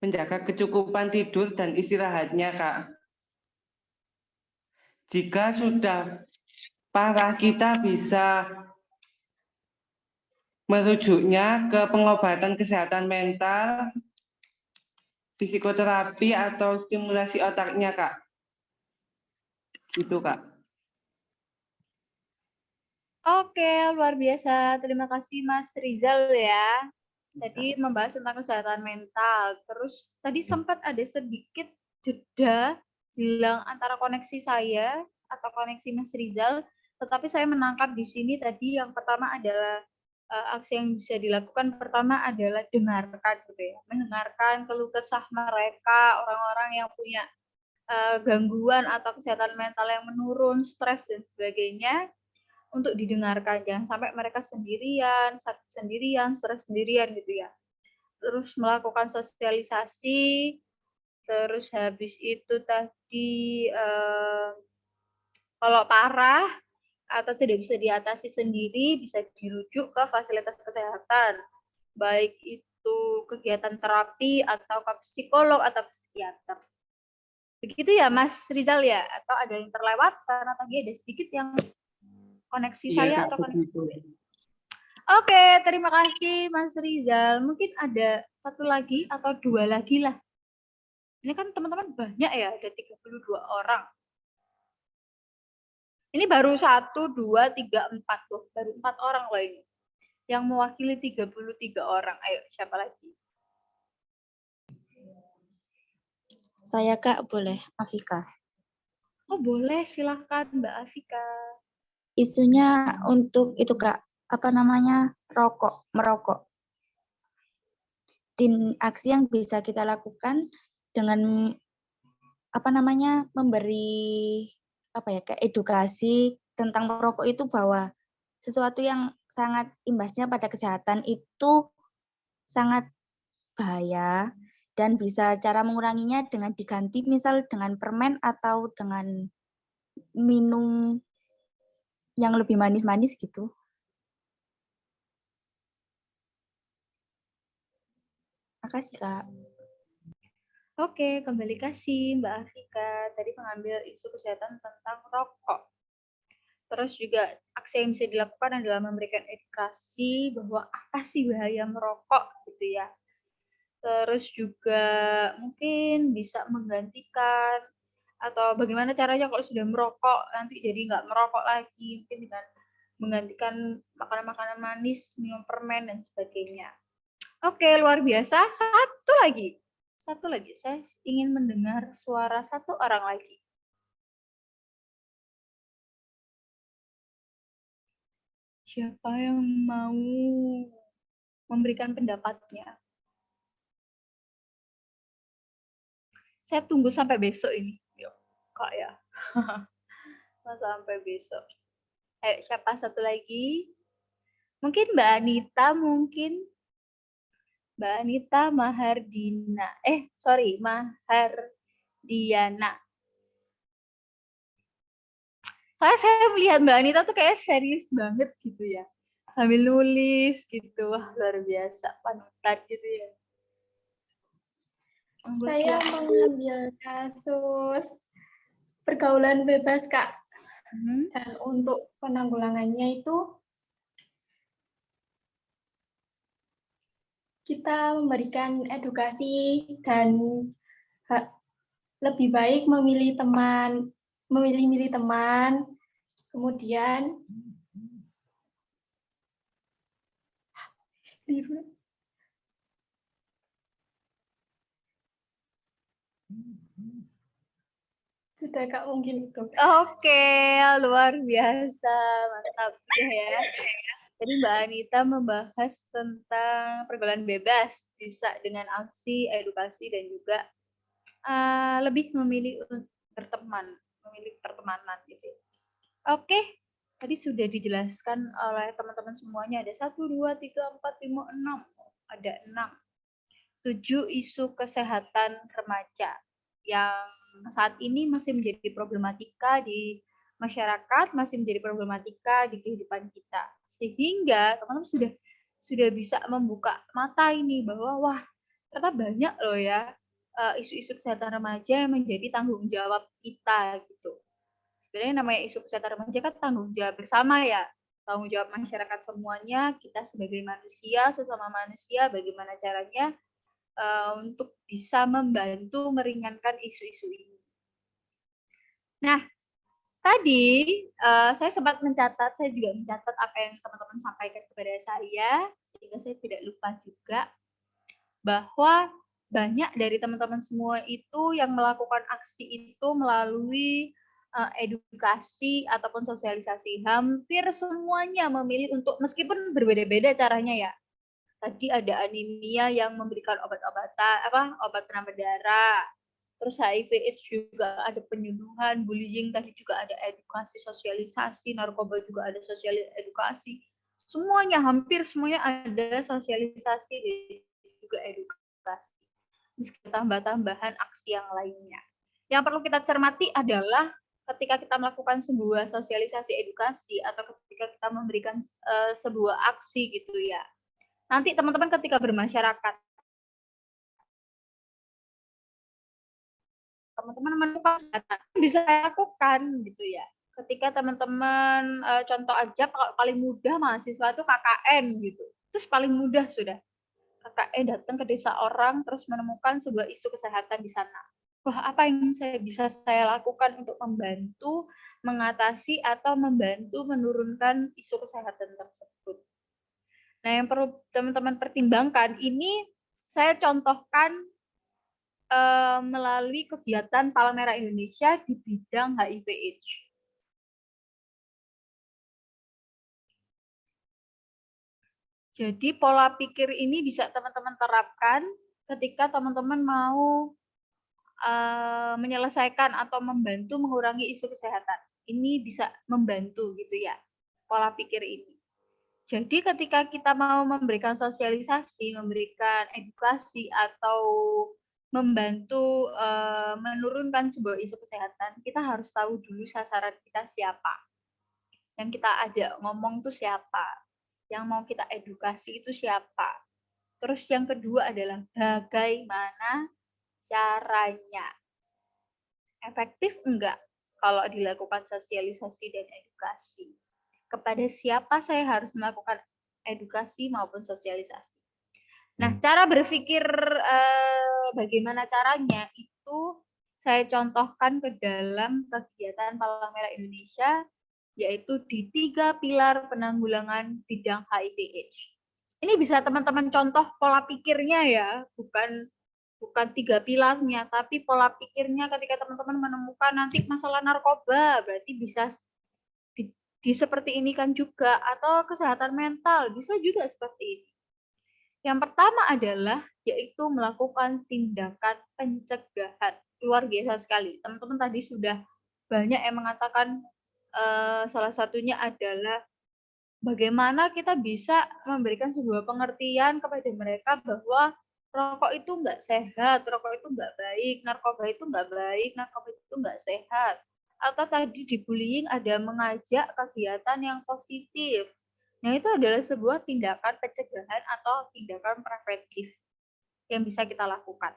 menjaga kecukupan tidur dan istirahatnya Kak. Jika sudah parah kita bisa merujuknya ke pengobatan kesehatan mental, psikoterapi atau stimulasi otaknya Kak. Gitu Kak. Oke, luar biasa. Terima kasih Mas Rizal ya. Tadi membahas tentang kesehatan mental. Terus tadi sempat ada sedikit jeda bilang antara koneksi saya atau koneksi Mas Rizal, tetapi saya menangkap di sini tadi yang pertama adalah aksi yang bisa dilakukan pertama adalah dengarkan gitu ya. Mendengarkan keluh kesah mereka, orang-orang yang punya gangguan atau kesehatan mental yang menurun, stres dan sebagainya untuk didengarkan. Jangan sampai mereka sendirian, sakit sendirian, stres sendirian gitu ya. Terus melakukan sosialisasi, terus habis itu tadi kalau parah atau tidak bisa diatasi sendiri bisa dirujuk ke fasilitas kesehatan, baik itu kegiatan terapi atau ke psikolog atau psikiater. Begitu ya Mas Rizal ya? Atau ada yang terlewatkan atau ada sedikit yang koneksi Iya saya Kak, atau koneksi begitu. Oke, terima kasih Mas Rizal. Mungkin ada satu lagi atau dua lagi lah. Ini kan teman-teman banyak ya, ada 32 orang. Ini baru 1, 2, 3, 4 loh. Baru 4 orang loh ini. Yang mewakili 33 orang. Ayo, siapa lagi? Saya Kak, boleh, Afika. Oh boleh, silahkan Mbak Afika. Isunya untuk itu Kak, apa namanya, merokok. Aksi yang bisa kita lakukan dengan apa namanya, memberi apa ya, kayak edukasi tentang merokok itu bahwa sesuatu yang sangat imbasnya pada kesehatan itu sangat bahaya dan bisa cara menguranginya dengan diganti misal dengan permen atau dengan minum yang lebih manis-manis gitu. Makasih Kak. Oke, kembali kasih Mbak Afika. Tadi mengambil isu kesehatan tentang rokok. Terus juga aksi yang bisa dilakukan adalah memberikan edukasi bahwa apa sih bahaya merokok gitu ya. Terus juga mungkin bisa menggantikan atau bagaimana caranya kalau sudah merokok nanti jadi nggak merokok lagi, mungkin dengan menggantikan makanan-makanan manis, minum permen dan sebagainya. Oke, luar biasa. Satu lagi, saya ingin mendengar suara satu orang lagi. Siapa yang mau memberikan pendapatnya? Saya tunggu sampai besok ini. Yuk, Kak ya. Sampai besok. Ayo, siapa satu lagi? Mungkin Mbak Anita, Mbak Anita Mahardiana. Mahardiana. Saya melihat Mbak Anita tuh kayak serius banget gitu ya. Sambil nulis gitu. Wah, luar biasa. Panutan gitu ya. Saya mengambil kasus pergaulan bebas, Kak. Dan untuk penanggulangannya itu kita memberikan edukasi dan lebih baik memilih teman, kemudian Sudah Kak, mungkin itu. Oke, luar biasa, mantap sudah ya. Tadi Mbak Anita membahas tentang pergaulan bebas, bisa dengan aksi, edukasi, dan juga lebih memilih untuk berteman, memilih pertemanan gitu. Oke, tadi sudah dijelaskan oleh teman-teman semuanya. Ada 1, 2, 3, 4, 5, 6. Ada 6. 7 isu kesehatan remaja yang saat ini masih menjadi problematika di masyarakat, masih menjadi problematika di kehidupan kita. Sehingga teman-teman sudah bisa membuka mata ini bahwa wah, ternyata banyak loh ya isu-isu kesehatan remaja yang menjadi tanggung jawab kita gitu. Sebenarnya namanya isu kesehatan remaja kan tanggung jawab bersama ya, tanggung jawab masyarakat semuanya, kita sebagai manusia, sesama manusia, bagaimana caranya untuk bisa membantu meringankan isu-isu ini. Nah, tadi saya sempat mencatat, saya juga mencatat apa yang teman-teman sampaikan kepada saya, sehingga saya tidak lupa juga bahwa banyak dari teman-teman semua itu yang melakukan aksi itu melalui edukasi ataupun sosialisasi. Hampir semuanya memilih untuk, meskipun berbeda-beda caranya ya. Tadi ada anemia yang memberikan obat-obatan, obat penambah darah. Terus HIV/AIDS juga ada penyuluhan, bullying tadi juga ada edukasi, sosialisasi, narkoba juga ada edukasi. Semuanya, hampir semuanya ada sosialisasi dan juga edukasi. Meski tambah-tambahan aksi yang lainnya. Yang perlu kita cermati adalah ketika kita melakukan sebuah sosialisasi edukasi atau ketika kita memberikan sebuah aksi gitu ya. Nanti teman-teman ketika bermasyarakat, teman-teman menemukan kesehatan, bisa lakukan gitu ya. Ketika teman-teman, contoh aja paling mudah mahasiswa itu KKN gitu. Terus paling mudah sudah, KKN datang ke desa orang, terus menemukan sebuah isu kesehatan di sana. Wah, apa yang bisa saya lakukan untuk membantu mengatasi atau membantu menurunkan isu kesehatan tersebut. Nah, yang perlu teman-teman pertimbangkan, ini saya contohkan melalui kegiatan Palang Merah Indonesia di bidang HIV/AIDS. Jadi pola pikir ini bisa teman-teman terapkan ketika teman-teman mau menyelesaikan atau membantu mengurangi isu kesehatan. Ini bisa membantu gitu ya, pola pikir ini. Jadi ketika kita mau memberikan sosialisasi, memberikan edukasi, atau membantu menurunkan sebuah isu kesehatan, kita harus tahu dulu sasaran kita siapa. Yang kita ajak ngomong itu siapa. Yang mau kita edukasi itu siapa. Terus yang kedua adalah bagaimana caranya. Efektif enggak kalau dilakukan sosialisasi dan edukasi? Kepada siapa saya harus melakukan edukasi maupun sosialisasi. Nah, cara berpikir bagaimana caranya itu saya contohkan ke dalam kegiatan Palang Merah Indonesia, yaitu di 3 pilar penanggulangan bidang HIV/AIDS. Ini bisa teman-teman contoh pola pikirnya ya, bukan 3 pilarnya, tapi pola pikirnya ketika teman-teman menemukan nanti masalah narkoba, berarti bisa seperti ini kan juga, atau kesehatan mental bisa juga seperti ini. Yang pertama adalah yaitu melakukan tindakan pencegahan. Luar biasa sekali. Teman-teman tadi sudah banyak yang mengatakan salah satunya adalah bagaimana kita bisa memberikan sebuah pengertian kepada mereka bahwa rokok itu enggak sehat, rokok itu enggak baik, narkoba itu enggak baik, narkoba itu enggak sehat. Atau tadi di bullying ada mengajak kegiatan yang positif. Nah, itu adalah sebuah tindakan pencegahan atau tindakan preventif yang bisa kita lakukan.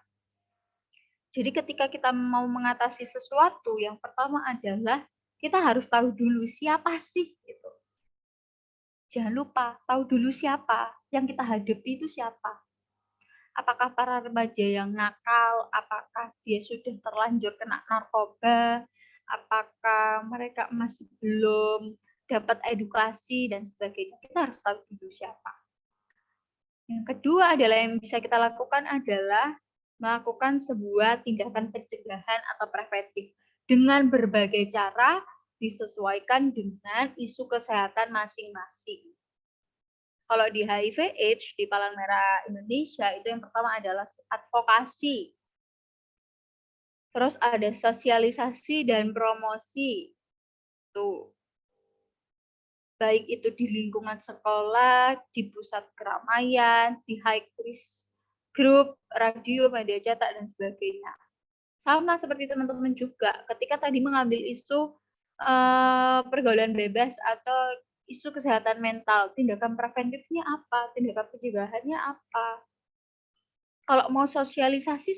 Jadi ketika kita mau mengatasi sesuatu, yang pertama adalah kita harus tahu dulu siapa sih gitu. Jangan lupa tahu dulu siapa yang kita hadapi itu siapa. Apakah para remaja yang nakal, apakah dia sudah terlanjur kena narkoba, apakah mereka masih belum dapat edukasi dan sebagainya. Kita harus tahu dulu siapa. Yang kedua adalah yang bisa kita lakukan adalah melakukan sebuah tindakan pencegahan atau preventif dengan berbagai cara disesuaikan dengan isu kesehatan masing-masing. Kalau di HIV/AIDS di Palang Merah Indonesia itu yang pertama adalah advokasi. Terus ada sosialisasi dan promosi. Tuh. Baik itu di lingkungan sekolah, di pusat keramaian, di high risk group, radio, media cetak, dan sebagainya. Sama seperti teman-teman juga, ketika tadi mengambil isu pergaulan bebas atau isu kesehatan mental, tindakan preventifnya apa, tindakan pencegahannya apa. Kalau mau sosialisasi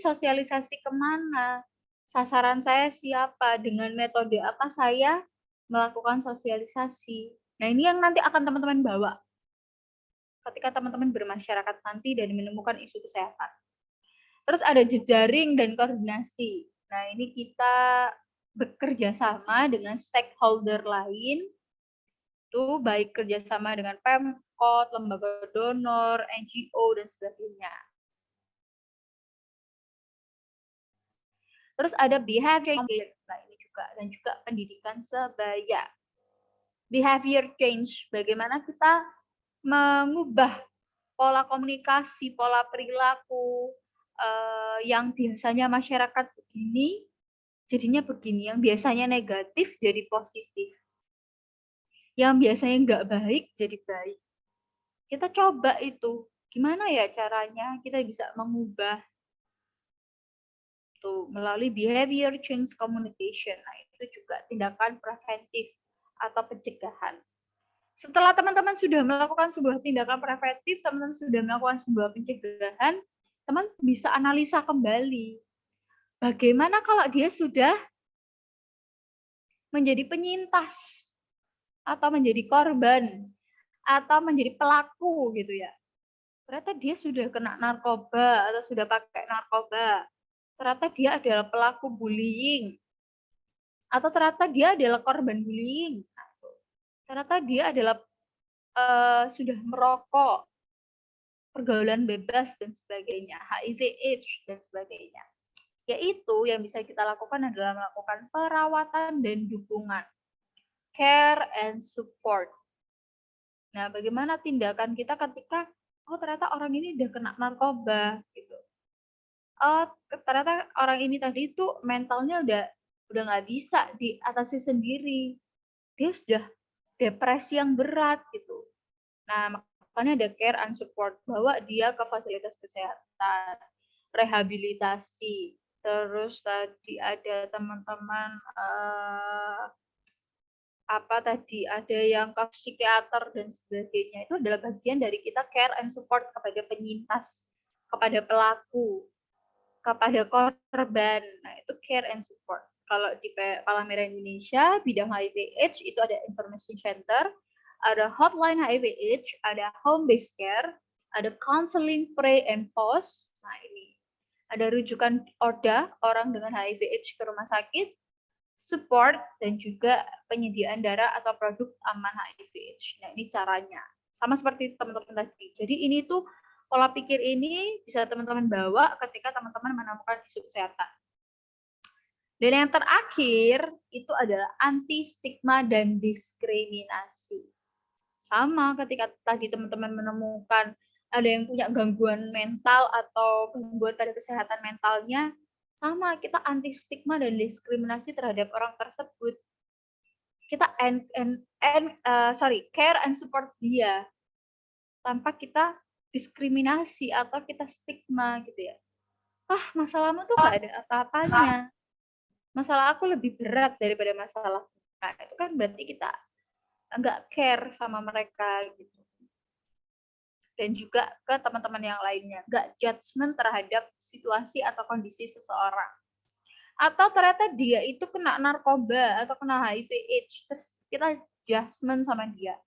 kemana? Sasaran saya siapa? Dengan metode apa saya melakukan sosialisasi? Nah, ini yang nanti akan teman-teman bawa ketika teman-teman bermasyarakat nanti dan menemukan isu kesehatan. Terus ada jejaring dan koordinasi. Nah, ini kita bekerja sama dengan stakeholder lain, itu baik kerjasama dengan Pemkot, lembaga donor, NGO, dan sebagainya. Terus ada behavior, nah ini juga, dan juga pendidikan sebaya. Behavior change, bagaimana kita mengubah pola komunikasi, pola perilaku yang biasanya masyarakat begini, jadinya begini. Yang biasanya negatif jadi positif. Yang biasanya nggak baik jadi baik. Kita coba itu. Gimana ya caranya kita bisa mengubah tuh melalui behavior change communication. Nah, itu juga tindakan preventif atau pencegahan. Setelah teman-teman sudah melakukan sebuah tindakan preventif, teman-teman sudah melakukan sebuah pencegahan, teman bisa analisa kembali. Bagaimana kalau dia sudah menjadi penyintas atau menjadi korban atau menjadi pelaku gitu ya. Ternyata dia sudah kena narkoba atau sudah pakai narkoba. Ternyata dia adalah pelaku bullying. Atau ternyata dia adalah korban bullying. Ternyata dia adalah sudah merokok, pergaulan bebas dan sebagainya, HIV/AIDS dan sebagainya. Yaitu yang bisa kita lakukan adalah melakukan perawatan dan dukungan, care and support. Nah, bagaimana tindakan kita ketika ternyata orang ini udah kena narkoba gitu. Ternyata orang ini tadi itu mentalnya udah nggak bisa diatasi sendiri. Dia sudah depresi yang berat gitu. Nah, makanya ada care and support, bawa dia ke fasilitas kesehatan, rehabilitasi. Terus tadi ada teman-teman ada yang ke psikiater dan sebagainya. Itu adalah bagian dari kita care and support kepada penyintas, kepada pelaku, kepada korban. Nah, itu care and support. Kalau di Palang Merah Indonesia, bidang HIV/AIDS itu ada information center, ada hotline HIV/AIDS, ada home based care, ada counseling pre and post. Nah, ini ada rujukan ODA, orang dengan HIV/AIDS ke rumah sakit, support, dan juga penyediaan darah atau produk aman HIV/AIDS. Nah, ini caranya. Sama seperti teman-teman tadi. Jadi ini tuh pola pikir ini bisa teman-teman bawa ketika teman-teman menemukan isu kesehatan. Dan yang terakhir itu adalah anti stigma dan diskriminasi. Sama ketika tadi teman-teman menemukan ada yang punya gangguan mental atau gangguan pada kesehatan mentalnya, sama kita anti stigma dan diskriminasi terhadap orang tersebut. Kita care and support dia tanpa kita diskriminasi atau kita stigma gitu ya. Masalahmu tuh gak ada apa-apanya. Masalah aku lebih berat daripada masalah kita. Itu kan berarti kita nggak care sama mereka gitu. Dan juga ke teman-teman yang lainnya, nggak judgement terhadap situasi atau kondisi seseorang. Atau ternyata dia itu kena narkoba atau kena HIV/AIDS, terus kita judgement sama dia.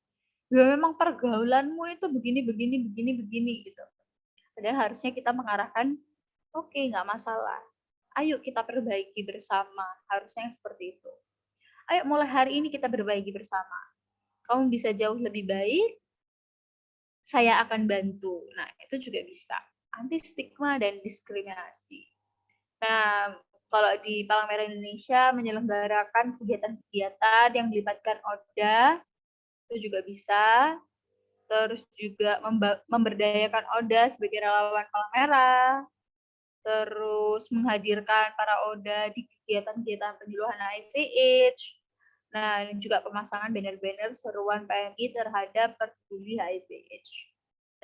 Ya memang pergaulanmu itu begini gitu. Padahal harusnya kita mengarahkan, oke, nggak masalah. Ayo kita perbaiki bersama. Harusnya yang seperti itu. Ayo mulai hari ini kita perbaiki bersama. Kamu bisa jauh lebih baik, saya akan bantu. Nah, itu juga bisa. anti stigma dan diskriminasi. Nah, kalau di Palang Merah Indonesia menyelenggarakan kegiatan-kegiatan yang melibatkan ODA, itu juga bisa. Terus juga memberdayakan ODA sebagai relawan Palang Merah, terus menghadirkan para ODA di kegiatan-kegiatan penyuluhan HIV/AIDS. Nah, dan juga pemasangan banner-banner seruan PMI terhadap peduli HIV/AIDS.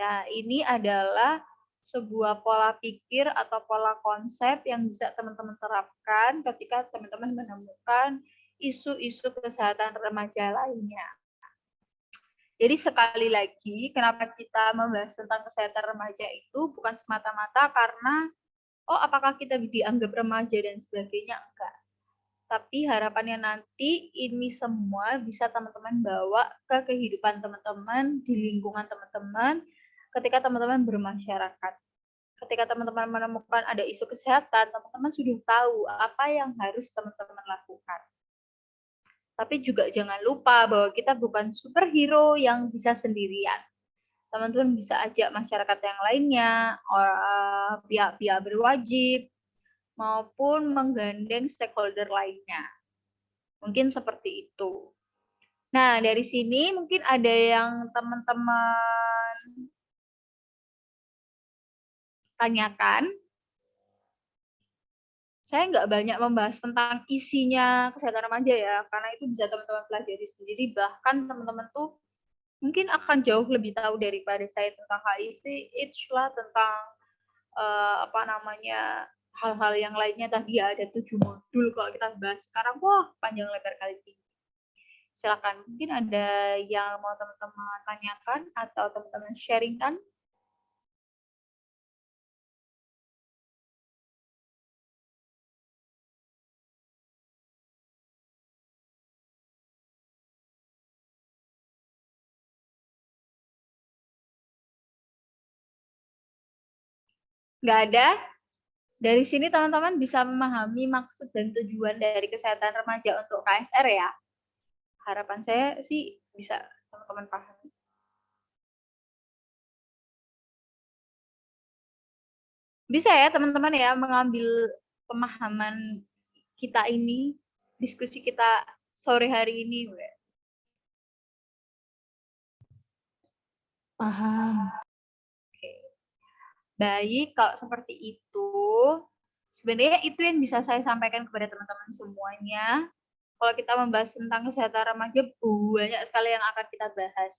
Nah, ini adalah sebuah pola pikir atau pola konsep yang bisa teman-teman terapkan ketika teman-teman menemukan isu-isu kesehatan remaja lainnya. Jadi sekali lagi, kenapa kita membahas tentang kesehatan remaja itu bukan semata-mata karena, oh apakah kita dianggap remaja dan sebagainya, enggak. Tapi harapannya nanti ini semua bisa teman-teman bawa ke kehidupan teman-teman, di lingkungan teman-teman, ketika teman-teman bermasyarakat. Ketika teman-teman menemukan ada isu kesehatan, teman-teman sudah tahu apa yang harus teman-teman lakukan. Tapi juga jangan lupa bahwa kita bukan superhero yang bisa sendirian. Teman-teman bisa ajak masyarakat yang lainnya, pihak-pihak berwajib, maupun menggandeng stakeholder lainnya. Mungkin seperti itu. Nah, dari sini mungkin ada yang teman-teman tanyakan. Saya nggak banyak membahas tentang isinya kesehatan remaja ya, karena itu bisa teman-teman pelajari sendiri. Bahkan teman-teman tuh mungkin akan jauh lebih tahu daripada saya tentang HIV, AIDS lah, tentang hal-hal yang lainnya. Tadi ya ada 7 modul, kalau kita bahas sekarang, wah panjang lebar kali ini. Silakan, mungkin ada yang mau teman-teman tanyakan atau teman-teman sharingkan. Nggak ada? Dari sini teman-teman bisa memahami maksud dan tujuan dari kesehatan remaja untuk KSR ya. Harapan saya sih bisa teman-teman pahami. Bisa ya teman-teman ya mengambil pemahaman kita ini, diskusi kita sore hari ini. Paham. Oke. Baik, kalau seperti itu, sebenarnya itu yang bisa saya sampaikan kepada teman-teman semuanya. Kalau kita membahas tentang kesehatan remaja, banyak sekali yang akan kita bahas.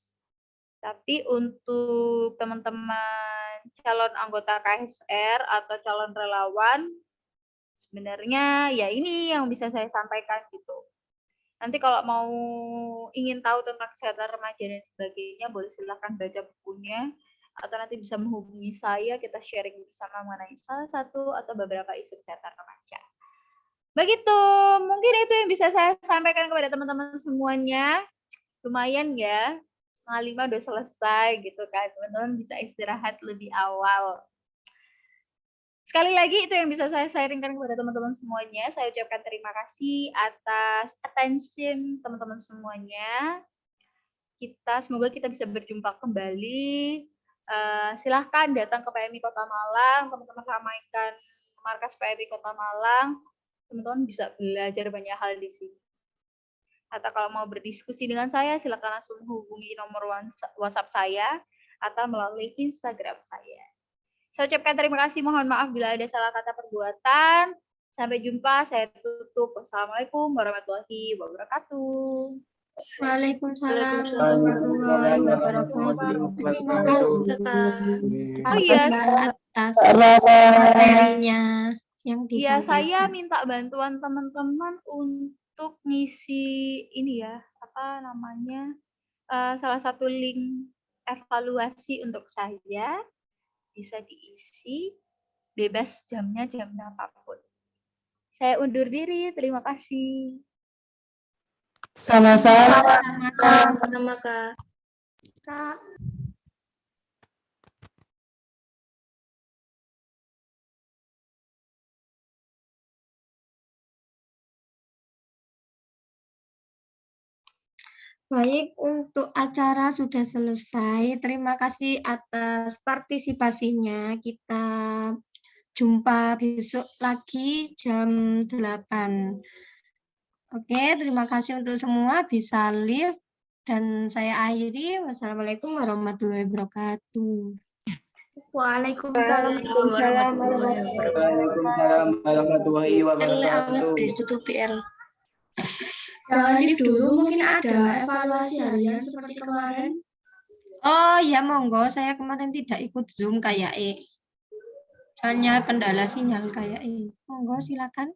Tapi untuk teman-teman calon anggota KSR atau calon relawan, sebenarnya ya ini yang bisa saya sampaikan gitu. Nanti kalau mau ingin tahu tentang kesehatan remaja dan sebagainya, boleh silahkan baca bukunya, atau nanti bisa menghubungi saya, kita sharing bersama mengenai salah satu atau beberapa isu kesehatan remaja. Begitu, mungkin itu yang bisa saya sampaikan kepada teman-teman semuanya. Lumayan ya, 4:30 udah selesai gitu kan, teman-teman bisa istirahat lebih awal. Sekali lagi itu yang bisa saya sharingkan kepada teman-teman semuanya. Saya ucapkan terima kasih atas attention teman-teman semuanya. Semoga kita bisa berjumpa kembali. Silahkan datang ke PMI Kota Malang, teman-teman ramaikan markas PMI Kota Malang. Teman-teman bisa belajar banyak hal di sini. Atau kalau mau berdiskusi dengan saya, silakan langsung hubungi nomor WhatsApp saya atau melalui Instagram saya. Saya ucapkan terima kasih, mohon maaf bila ada salah kata perbuatan. Sampai jumpa, saya tutup. Wassalamualaikum warahmatullahi wabarakatuh. Waalaikumsalam warahmatullahi wabarakatuh. Terima kasih Kak. Oh iya, Atas materinya yang ya saya disampaikan. minta bantuan teman-teman untuk ngisi ini ya, apa namanya, salah satu link evaluasi untuk saya. Bisa diisi, bebas jamnya jam berapapun. Saya undur diri, terima kasih. Sama-sama. Sama Kak. Kak. Baik, untuk acara sudah selesai. Terima kasih atas partisipasinya. Kita jumpa besok lagi jam 8. Oke, terima kasih untuk semua. Bisa live. Dan saya akhiri. Wassalamualaikum warahmatullahi wabarakatuh. Waalaikumsalam warahmatullahi wabarakatuh. Waalaikumsalam warahmatullahi wabarakatuh. Jangan live dulu, mungkin ada evaluasi harian seperti kemarin. Oh ya, monggo. Saya kemarin tidak ikut Zoom kayak soalnya kendala sinyal kayak Monggo, silakan.